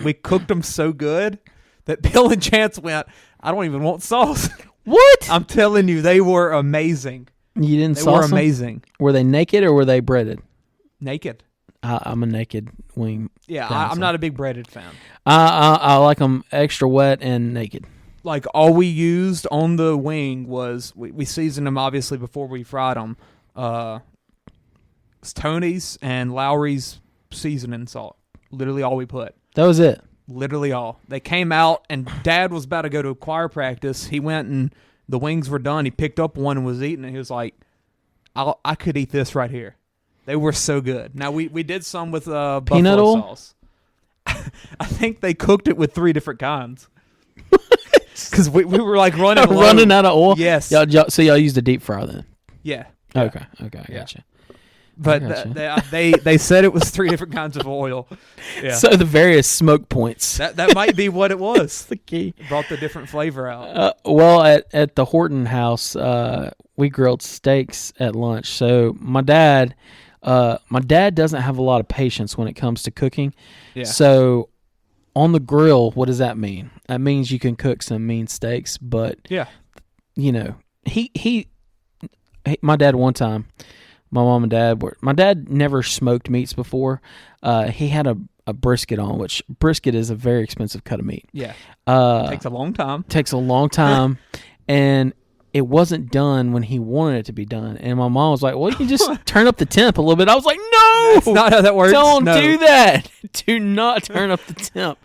We cooked them so good that Bill and Chance went, I don't even want sauce. What? I'm telling you, they were amazing. You didn't They sauce were amazing. Them? Were they naked or were they breaded? Naked. I'm a naked wing. Yeah, I'm not a big breaded fan. I like them extra wet and naked. Like all we used on the wing was we seasoned them obviously before we fried them. It's Tony's and Lowry's seasoning salt. Literally all we put. That was it. Literally all. They came out and Dad was about to go to choir practice. He went and the wings were done. He picked up one and was eating it. He was like, I could eat this right here. They were so good. Now we did some with peanut buffalo oil sauce. I think they cooked it with 3 different kinds. Because we were like running out of oil. Yes. So y'all used a deep fryer then. Yeah. Okay. I gotcha. But they said it was 3 different kinds of oil. Yeah. So the various smoke points. That might be what it was. That's the key. It brought the different flavor out. Well, at the Horton house, we grilled steaks at lunch. So my dad doesn't have a lot of patience when it comes to cooking. Yeah. So on the grill, what does that mean? That means you can cook some mean steaks, but yeah, my dad one time, my mom and dad my dad never smoked meats before. He had a brisket on, which brisket is a very expensive cut of meat. Yeah. Takes a long time. And it wasn't done when he wanted it to be done. And my mom was like, well, you can just turn up the temp a little bit. I was like, no! That's not how that works. Don't do that. Do not turn up the temp.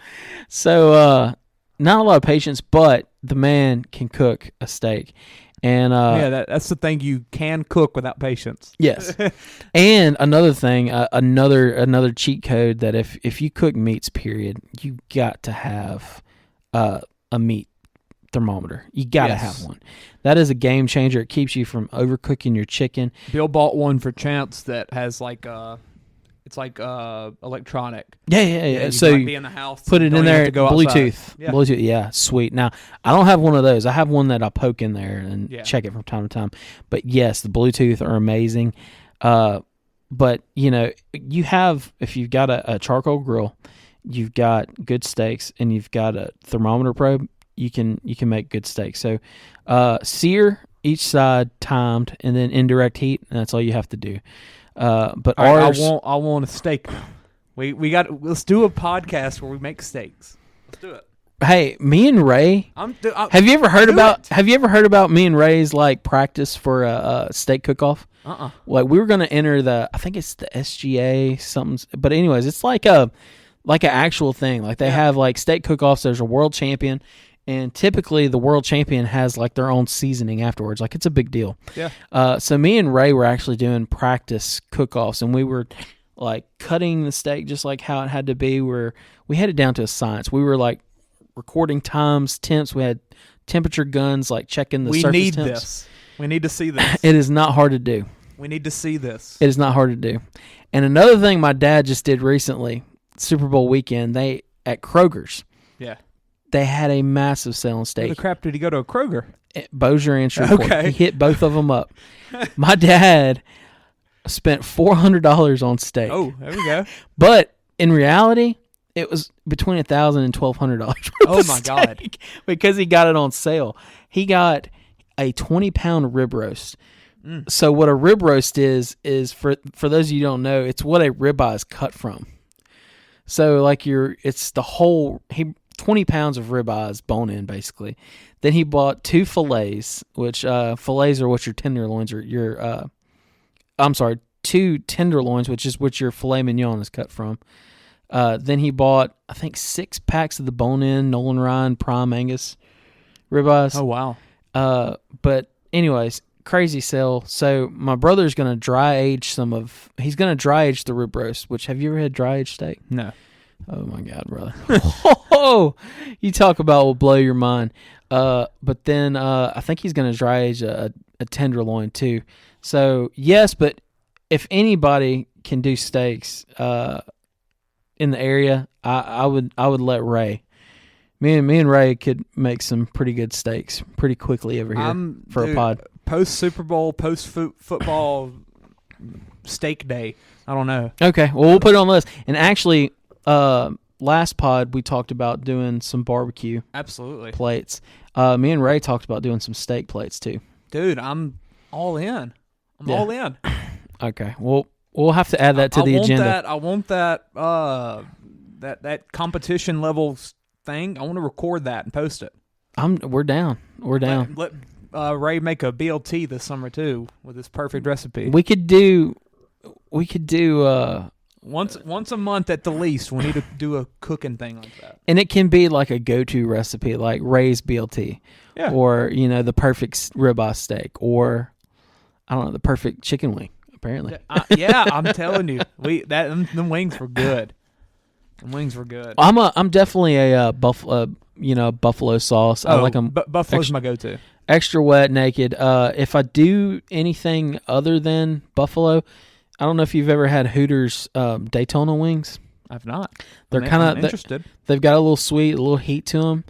So, not a lot of patience, but the man can cook a steak. And that's the thing, you can cook without patience. Yes. And another thing, another cheat code that if you cook meats, period, you got to have a meat thermometer. You got to have one. That is a game changer. It keeps you from overcooking your chicken. Bill bought one for Chance that has it's electronic. Yeah. So you be in the house, put it in there, to go Bluetooth. Yeah. Bluetooth, yeah, sweet. Now, I don't have one of those. I have one that I poke in there and check it from time to time. But yes, the Bluetooth are amazing. But you have, if you've got a charcoal grill, you've got good steaks, and you've got a thermometer probe, you can make good steaks. So sear each side timed, and then indirect heat, and that's all you have to do. But ours, I want a steak. Let's do a podcast where we make steaks. Let's do it. Hey, me and Ray. Have you ever heard about me and Ray's like practice for a steak cook-off? Like we were gonna enter I think it's the SGA something. But anyways, it's like an actual thing. Like they have like steak cook-offs. There's a world champion, and typically the world champion has like their own seasoning afterwards. Like it's a big deal. Yeah. So me and Ray were actually doing practice cook-offs, and we were like cutting the steak just like how it had to be. We had it down to a science. We were like recording times, temps. We had temperature guns, like checking the surface temps. We need this. We need to see this. It is not hard to do. We need to see this. It is not hard to do. And another thing my dad just did recently, Super Bowl weekend, at Kroger's. Yeah. They had a massive sale on steak. Where the crap did he go to a Kroger? Bossier and Shreveport. Okay. He hit both of them up. My dad spent $400 on steak. Oh, there we go. But in reality, it was between $1,000 and $1,200. Oh my God! Because he got it on sale. He got a 20-pound rib roast. So what a rib roast is for those of you who don't know, it's what a ribeye is cut from. So like it's the whole 20 pounds of ribeyes bone in basically. Then he bought 2 fillets, which fillets are what your tenderloins are. I'm sorry, 2 tenderloins, which is what your filet mignon is cut from. Then he bought, I think, 6 packs of the bone-in Nolan Ryan Prime Angus ribeyes. Oh, wow. But anyways, crazy sale. So my brother's going to dry age he's going to dry age the rib roast, which, have you ever had dry age steak? No. Oh, my God, brother. Oh, you talk about will blow your mind. But then I think he's going to dry age a tenderloin too. So, yes, but if anybody can do steaks in the area, I would let Ray. Me and Ray could make some pretty good steaks pretty quickly over here a pod. Post Super Bowl, post football steak day. I don't know. Okay, well we'll put it on the list. And actually, last pod we talked about doing some barbecue. Absolutely. Plates. Me and Ray talked about doing some steak plates too. Dude, I'm all in. All in. Okay. Well, we'll have to add that to the agenda. I want that that competition level thing. I want to record that and post it. We're down. We're down. Let Ray make a BLT this summer too with his perfect recipe. We could do once a month at the least. We need to do a cooking thing like that. And it can be like a go-to recipe, like Ray's BLT, or the perfect ribeye steak, or I don't know, the perfect chicken wing. Apparently, I'm telling you, them wings were good. The wings were good. I'm definitely a buffalo sauce. I like them. Buffalo's my go-to. Extra wet, naked. If I do anything other than buffalo, I don't know if you've ever had Hooters Daytona wings. I've not. They're kind of interested. They've got a little sweet, a little heat to them,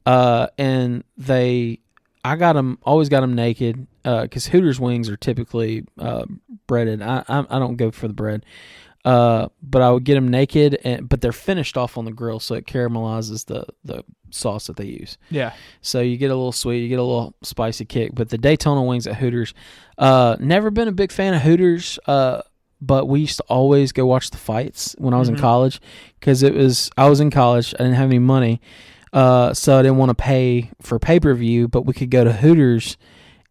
and always got them naked because Hooters wings are typically breaded. I don't go for the bread, but I would get them naked, but they're finished off on the grill, so it caramelizes the sauce that they use. Yeah. So you get a little sweet, you get a little spicy kick. But the Daytona wings at Hooters, never been a big fan of Hooters. But we used to always go watch the fights when I was in college because I was in college. I didn't have any money. So I didn't want to pay for pay-per-view, but we could go to Hooters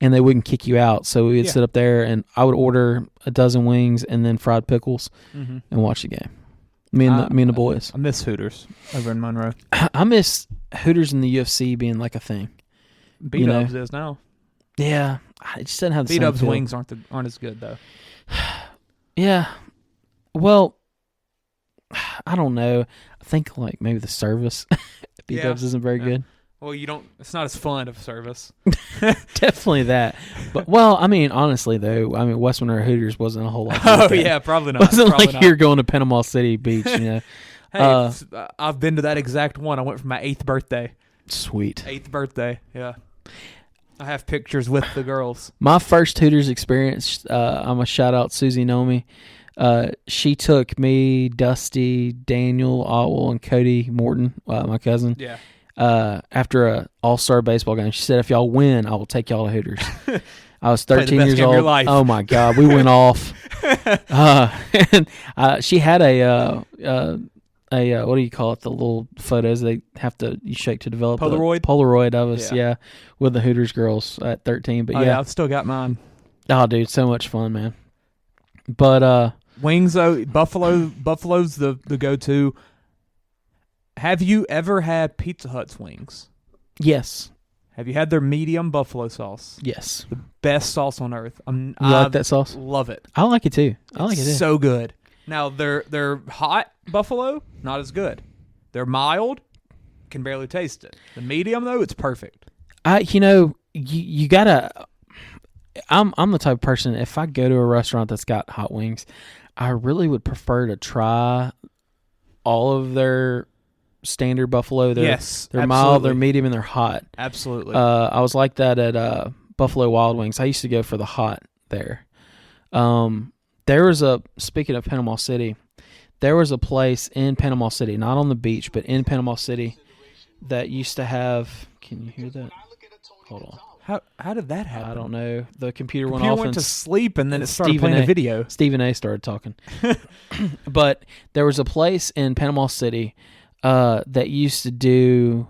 and they wouldn't kick you out. So we would sit up there and I would order a dozen wings and then fried pickles and watch the game. Me and the boys. I miss Hooters over in Monroe. I miss Hooters in the UFC being like a thing. B-Dubs is now. Yeah. It just doesn't have the same B-Dubs feel. wings aren't as good though. Yeah. Well, I don't know. I think like maybe the service B-Dubs isn't very good. Well, it's not as fun of service. Definitely that. But I mean, honestly though, West Monroe Hooters wasn't a whole lot. Probably not. It wasn't probably like not. you're going to Panama City Beach, Hey, I've been to that exact one. I went for my 8th birthday. Sweet. 8th birthday, yeah. I have pictures with the girls. My first Hooters experience, I'm going to shout out Susie Nomi. She took me, Dusty, Daniel, Otwell, and Cody Morton, my cousin. Yeah. After a all-star baseball game. She said, if y'all win, I will take y'all to Hooters. I was 13 years old. Oh, my God. We went off. And she had a a what do you call it? The little photos they have to you shake to develop. Polaroid of us, yeah, with the Hooters girls at 13. But yeah, I've still got mine. Oh, dude, so much fun, man. But wings though, Buffalo's the go-to. Have you ever had Pizza Hut's wings? Yes. Have you had their medium buffalo sauce? Yes. The best sauce on earth. You like that sauce? Love it. I like it too. So good. Now their hot buffalo, not as good. They're mild, can barely taste it. The medium though, it's perfect. You gotta. I'm the type of person. If I go to a restaurant that's got hot wings, I really would prefer to try all of their standard buffalo. They're mild, they're medium, and they're hot. Absolutely. I was like that at Buffalo Wild Wings. I used to go for the hot there. There was speaking of Panama City, there was a place in Panama City, not on the beach, but in Panama City, that used to have. Can you hear that? Hold on. How did that happen? I don't know. The computer went off went to sleep, and then it started playing a video. Stephen A. started talking. But there was a place in Panama City that used to do,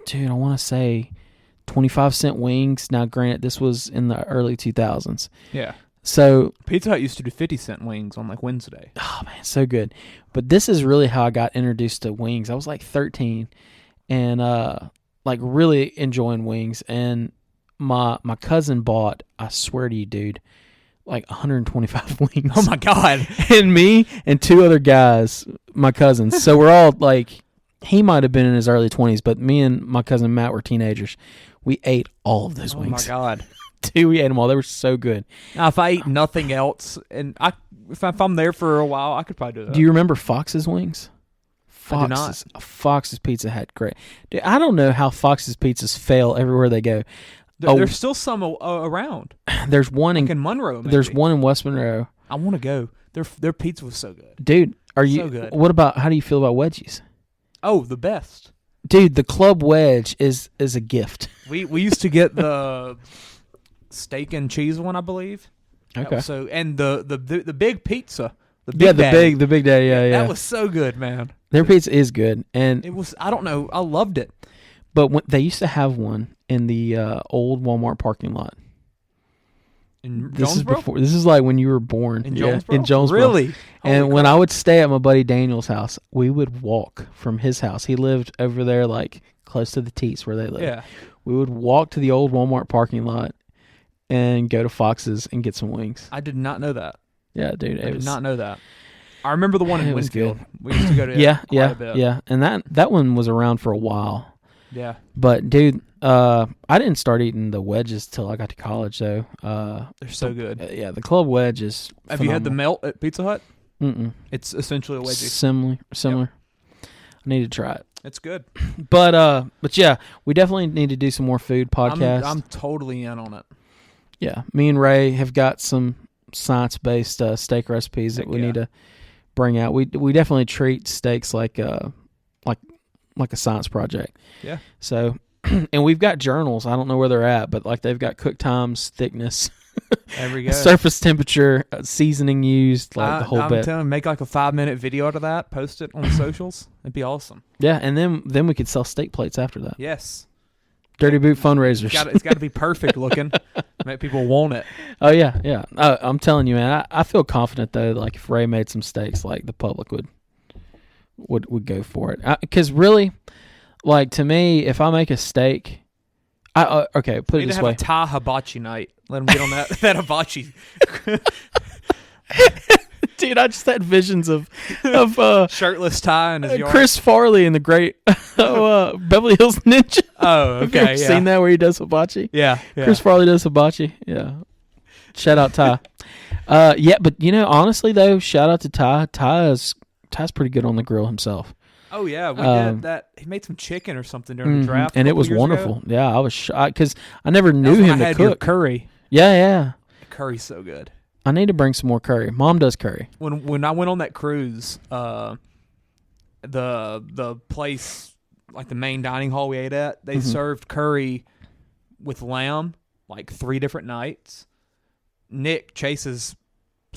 dude, I want to say 25-cent wings. Now, granted, this was in the early 2000s. Yeah. So Pizza Hut used to do 50-cent wings on like Wednesday. Oh, man, so good. But this is really how I got introduced to wings. I was like 13 and like really enjoying wings. And my cousin bought, I swear to you, dude, like 125 wings. Oh, my God. And me and two other guys, my cousins. So we're all like, he might have been in his early 20s, but me and my cousin Matt were teenagers. We ate all of those wings. Oh, my God. Dude, we ate them all. They were so good. Now, if I ate nothing else, and if I'm there for a while, I could probably do that. Do you remember Fox's wings? I do not. Fox's Pizza had great. Dude, I don't know how Fox's pizzas fail everywhere they go. There's still some around. There's one in Monroe. Maybe. There's one in West Monroe. I want to go. Their pizza was so good. Dude, are you? So good. What about? How do you feel about wedgies? Oh, the best. Dude, the club wedge is a gift. We used to get the steak and cheese one, I believe. Okay. So and the big pizza. The big daddy. Yeah. That was so good, man. Their pizza is good, and it was. I don't know. I loved it. But they used to have one in the old Walmart parking lot. In this Jonesboro? This is like when you were born. In Jonesboro? In Jonesboro. Really? And when I would stay at my buddy Daniel's house, we would walk from his house. He lived over there, like close to the Teats where they live. Yeah. We would walk to the old Walmart parking lot and go to Fox's and get some wings. I did not know that. Yeah, dude. I did not know that. I remember the one in Winfield. Good. We used to go to quite a bit. Yeah. And that one was around for a while. Yeah. But dude, I didn't start eating the wedges till I got to college though. They're so good. Yeah, the club wedge is Have phenomenal. you had the melt at Pizza Hut? Mm-mm. It's essentially a wedgie. Similar. Yep. I need to try it. It's good. But yeah, we definitely need to do some more food podcasts. I'm totally in on it. Yeah, me and Ray have got some science-based steak recipes that we need to bring out. We definitely treat steaks like a science project. Yeah. So, and we've got journals. I don't know where they're at, but like they've got cook times, thickness, there we go. surface temperature, seasoning used, like the whole bit. I'm telling you, make like a 5-minute video out of that, post it on the socials. It'd be awesome. Yeah, and then we could sell steak plates after that. Yes. Dirty Boot fundraisers. It's got to be perfect looking. Make people want it. Oh yeah. I'm telling you, man. I feel confident though. Like if Ray made some steaks, like the public would go for it. Because really, like to me, if I make a steak, okay, put it this way. Have a Thai hibachi night. Let them get on that hibachi. Dude, I just had visions of shirtless Thai in his yard. Chris Farley in the great Beverly Hills Ninja. Oh, okay. Have you ever seen that where he does hibachi? Yeah. Chris Farley does hibachi. Yeah. Shout out Ty. Yeah, but honestly though, shout out to Ty. Ty's pretty good on the grill himself. Oh yeah, we did that. He made some chicken or something during the draft, and it was wonderful. Yeah, I was shocked because I never knew him to cook curry. Yeah. Curry's so good. I need to bring some more curry. Mom does curry. When I went on that cruise, the place, like the main dining hall we ate at, they served curry with lamb like 3 different nights. Nick, Chase's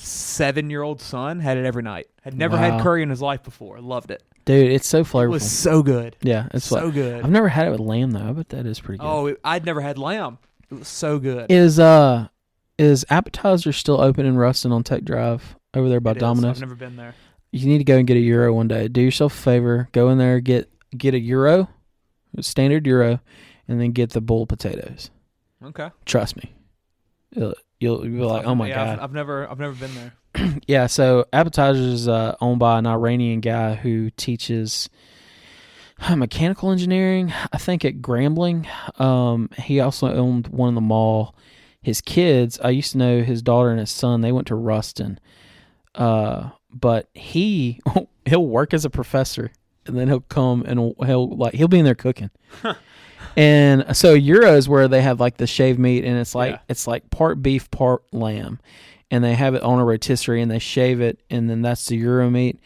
7-year-old son had it every night. Had never had curry in his life before. Loved it. Dude, it's so flavorful. It was so good. Yeah, it's so good. I've never had it with lamb though, but that is pretty good. Oh, I'd never had lamb. It was so good. Is Appetizer still open in Ruston on Tech Drive over there by Domino's? I've never been there. You need to go and get a Euro one day. Do yourself a favor. Go in there, get a Euro, standard Euro, and then get the bowl of potatoes. Okay. Trust me. You'll be like, oh my God. I've never been there. Yeah, so Appetizer is owned by an Iranian guy who teaches mechanical engineering, I think, at Grambling. He also owned one in the mall. His kids, I used to know his daughter and his son, they went to Ruston. But he'll work as a professor, and then he'll come and he'll be in there cooking. And so Euros where they have like the shaved meat, and it's like part beef, part lamb, and they have it on a rotisserie, and they shave it, and then that's the Euro meat,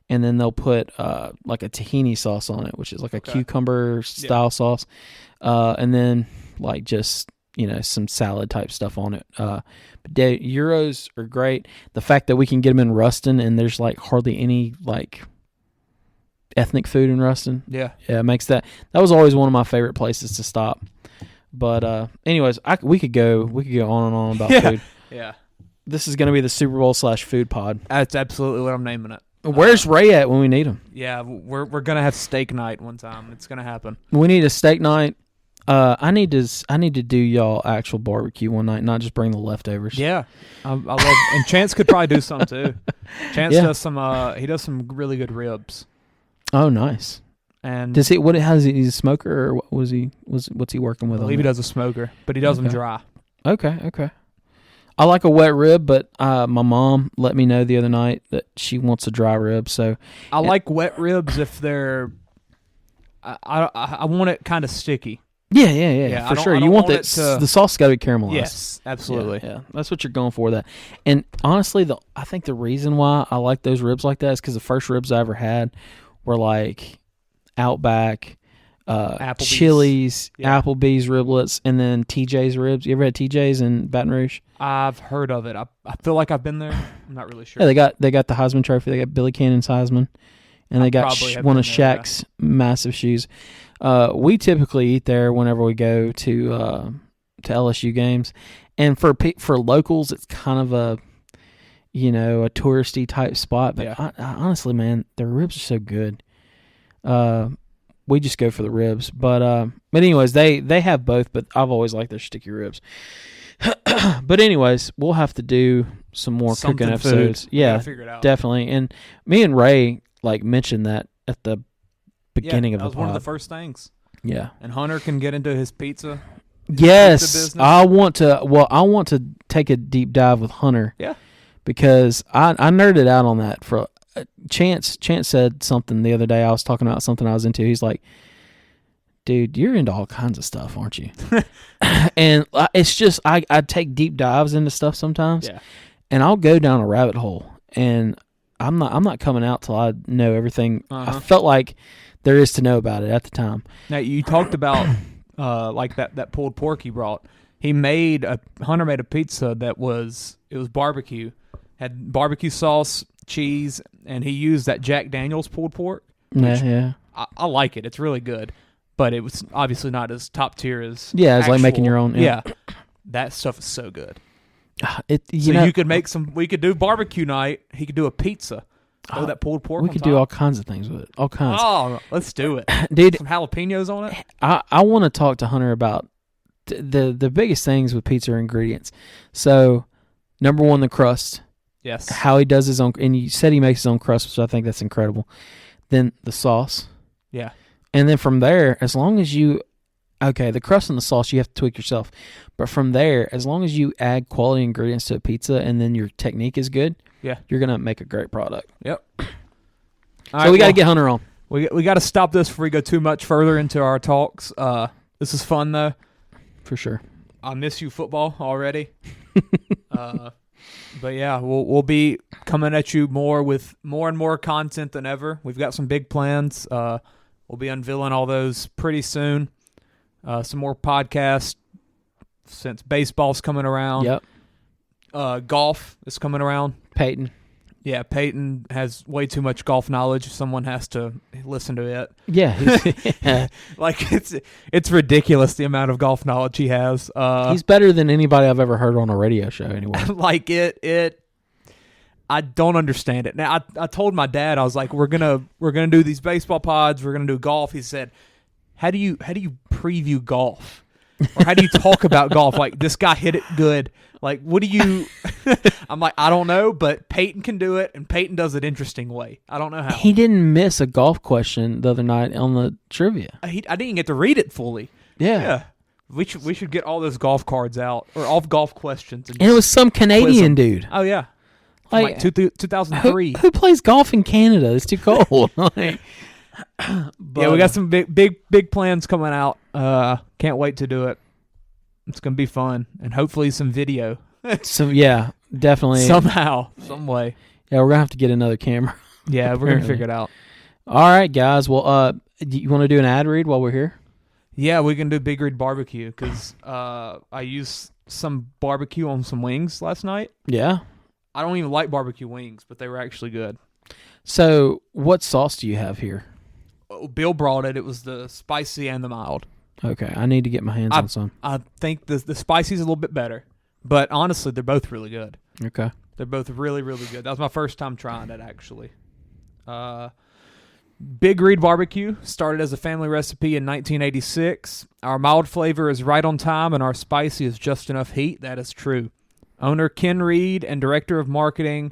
and then they'll put like a tahini sauce on it, which is like a cucumber style sauce, and then like just some salad type stuff on it. But Euros are great. The fact that we can get them in Ruston, and there's like hardly any like ethnic food in Ruston. Yeah, it makes that was always one of my favorite places to stop. But anyways, we could go on and on about food. Yeah. This is going to be the Super Bowl /food pod. That's absolutely what I'm naming it. Where's Ray at when we need him? Yeah, we're going to have steak night one time. It's going to happen. We need a steak night. I need to do y'all actual barbecue one night, not just bring the leftovers. Yeah, I love. And Chance could probably do some too. Chance does some. He does some really good ribs. Oh, nice. And does he? He's a smoker, or what's he working with? I believe he does a smoker, but he does them dry. Okay. I like a wet rib, but my mom let me know the other night that she wants a dry rib. So I like wet ribs if they're. I want it kind of sticky. Yeah, for sure. You want that the sauce got to be caramelized. Yes, absolutely. Yeah, that's what you're going for. That, and honestly, I think the reason why I like those ribs like that is because the first ribs I ever had were like Outback, Applebee's. Chili's, Applebee's riblets, and then TJ's ribs. You ever had TJ's in Baton Rouge? I've heard of it. I feel like I've been there. I'm not really sure. Yeah, they got the Heisman Trophy. They got Billy Cannon's Heisman, and they got one of Shaq's massive shoes. We typically eat there whenever we go to LSU games, and for locals, it's kind of a touristy type spot. But I, honestly, man, their ribs are so good. We just go for the ribs, but anyways, they have both, but I've always liked their sticky ribs. But anyways, we'll have to do some more cooking episodes. Yeah, figure it out. Definitely. And me and Ray mentioned that at the beginning of the pod. That was one of the first things. Yeah. And Hunter can get into his pizza. Yes, I want to take a deep dive with Hunter. Yeah. Because I nerded out on that for Chance said something the other day. I was talking about something I was into. He's like, dude, you're into all kinds of stuff, aren't you? And it's just I take deep dives into stuff sometimes. Yeah. And I'll go down a rabbit hole, and I'm not coming out till I know everything. I felt like there is to know about it at the time. Now you talked about like that pulled pork he brought. Hunter made a pizza that was barbecue, had barbecue sauce, cheese, and he used that Jack Daniel's pulled pork. Yeah. I like it. It's really good, but it was obviously not as top tier as it's like making your own. Yeah, that stuff is so good. You could make some. We could do barbecue night. He could do a pizza. Oh, that pulled pork. We could do all kinds of things with it. All kinds. Oh, let's do it, dude. Some jalapenos on it. I want to talk to Hunter about the biggest things with pizza ingredients. So, number one, the crust. Yes. How he does his own, and you said he makes his own crust, so I think that's incredible. Then the sauce. Yeah. And then from there, as long as the crust and the sauce you have to tweak yourself, but from there, as long as you add quality ingredients to a pizza and then your technique is good, you're gonna make a great product. Yep. So we got to get Hunter on. We got to stop this before we go too much further into our talks. This is fun though. For sure. I miss you football already. But yeah, we'll be coming at you with more and more content than ever. We've got some big plans. We'll be unveiling all those pretty soon. Some more podcasts since baseball's coming around. Yep. Golf is coming around Peyton. Yeah, Peyton has way too much golf knowledge. Someone has to listen to it. Yeah. Like it's ridiculous the amount of golf knowledge he has. He's better than anybody I've ever heard on a radio show anyway. Like I don't understand it. Now I told my dad, I was like, we're gonna do these baseball pods, we're gonna do golf. He said, How do you preview golf? Or how do you talk about golf? Like, this guy hit it good. Like, what do you I'm like, I don't know, but Peyton can do it, and Peyton does it interesting way. I don't know how. He didn't miss a golf question the other night on the trivia. I didn't get to read it fully. Yeah. We should get all those golf cards out, or all golf questions. And it was some Canadian dude. Oh, yeah. Like 2003. Who plays golf in Canada? It's too cold. Yeah, we got some big plans coming out. Can't wait to do it. It's gonna be fun, and hopefully some video. Yeah, definitely. Somehow, some way. Yeah, we're gonna have to get another camera. Yeah, we're gonna figure it out. All right, guys. Well, you want to do an ad read while we're here? Yeah, we can do Big Reed BBQ because I used some barbecue on some wings last night. Yeah. I don't even like barbecue wings, but they were actually good. So, what sauce do you have here? Bill brought it. It was the spicy and the mild. Okay, I need to get my hands on some. I think the spicy is a little bit better, but honestly, they're both really good. Okay. They're both really, really good. That was my first time trying it, actually. Big Reed BBQ started as a family recipe in 1986. Our mild flavor is right on time, and our spicy is just enough heat. That is true. Owner Ken Reed and Director of Marketing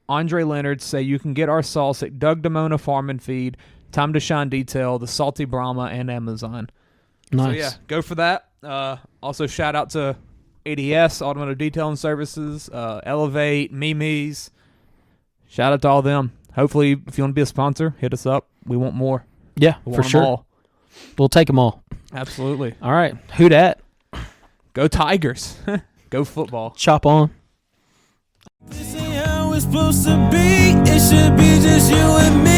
Andre Leonard say you can get our sauce at Doug Damona Farm and Feed, Time to Shine Detail, The Salty Brahma, and Amazon. Nice. So, yeah, go for that. Also, shout out to ADS, Automotive Detailing Services, Elevate, Mimi's. Shout out to all them. Hopefully, if you want to be a sponsor, hit us up. We want more. Yeah, for sure. All. We'll take them all. Absolutely. All right. Who dat? Go Tigers. Go football. Chop on. This ain't how it's supposed to be. It should be just you and me.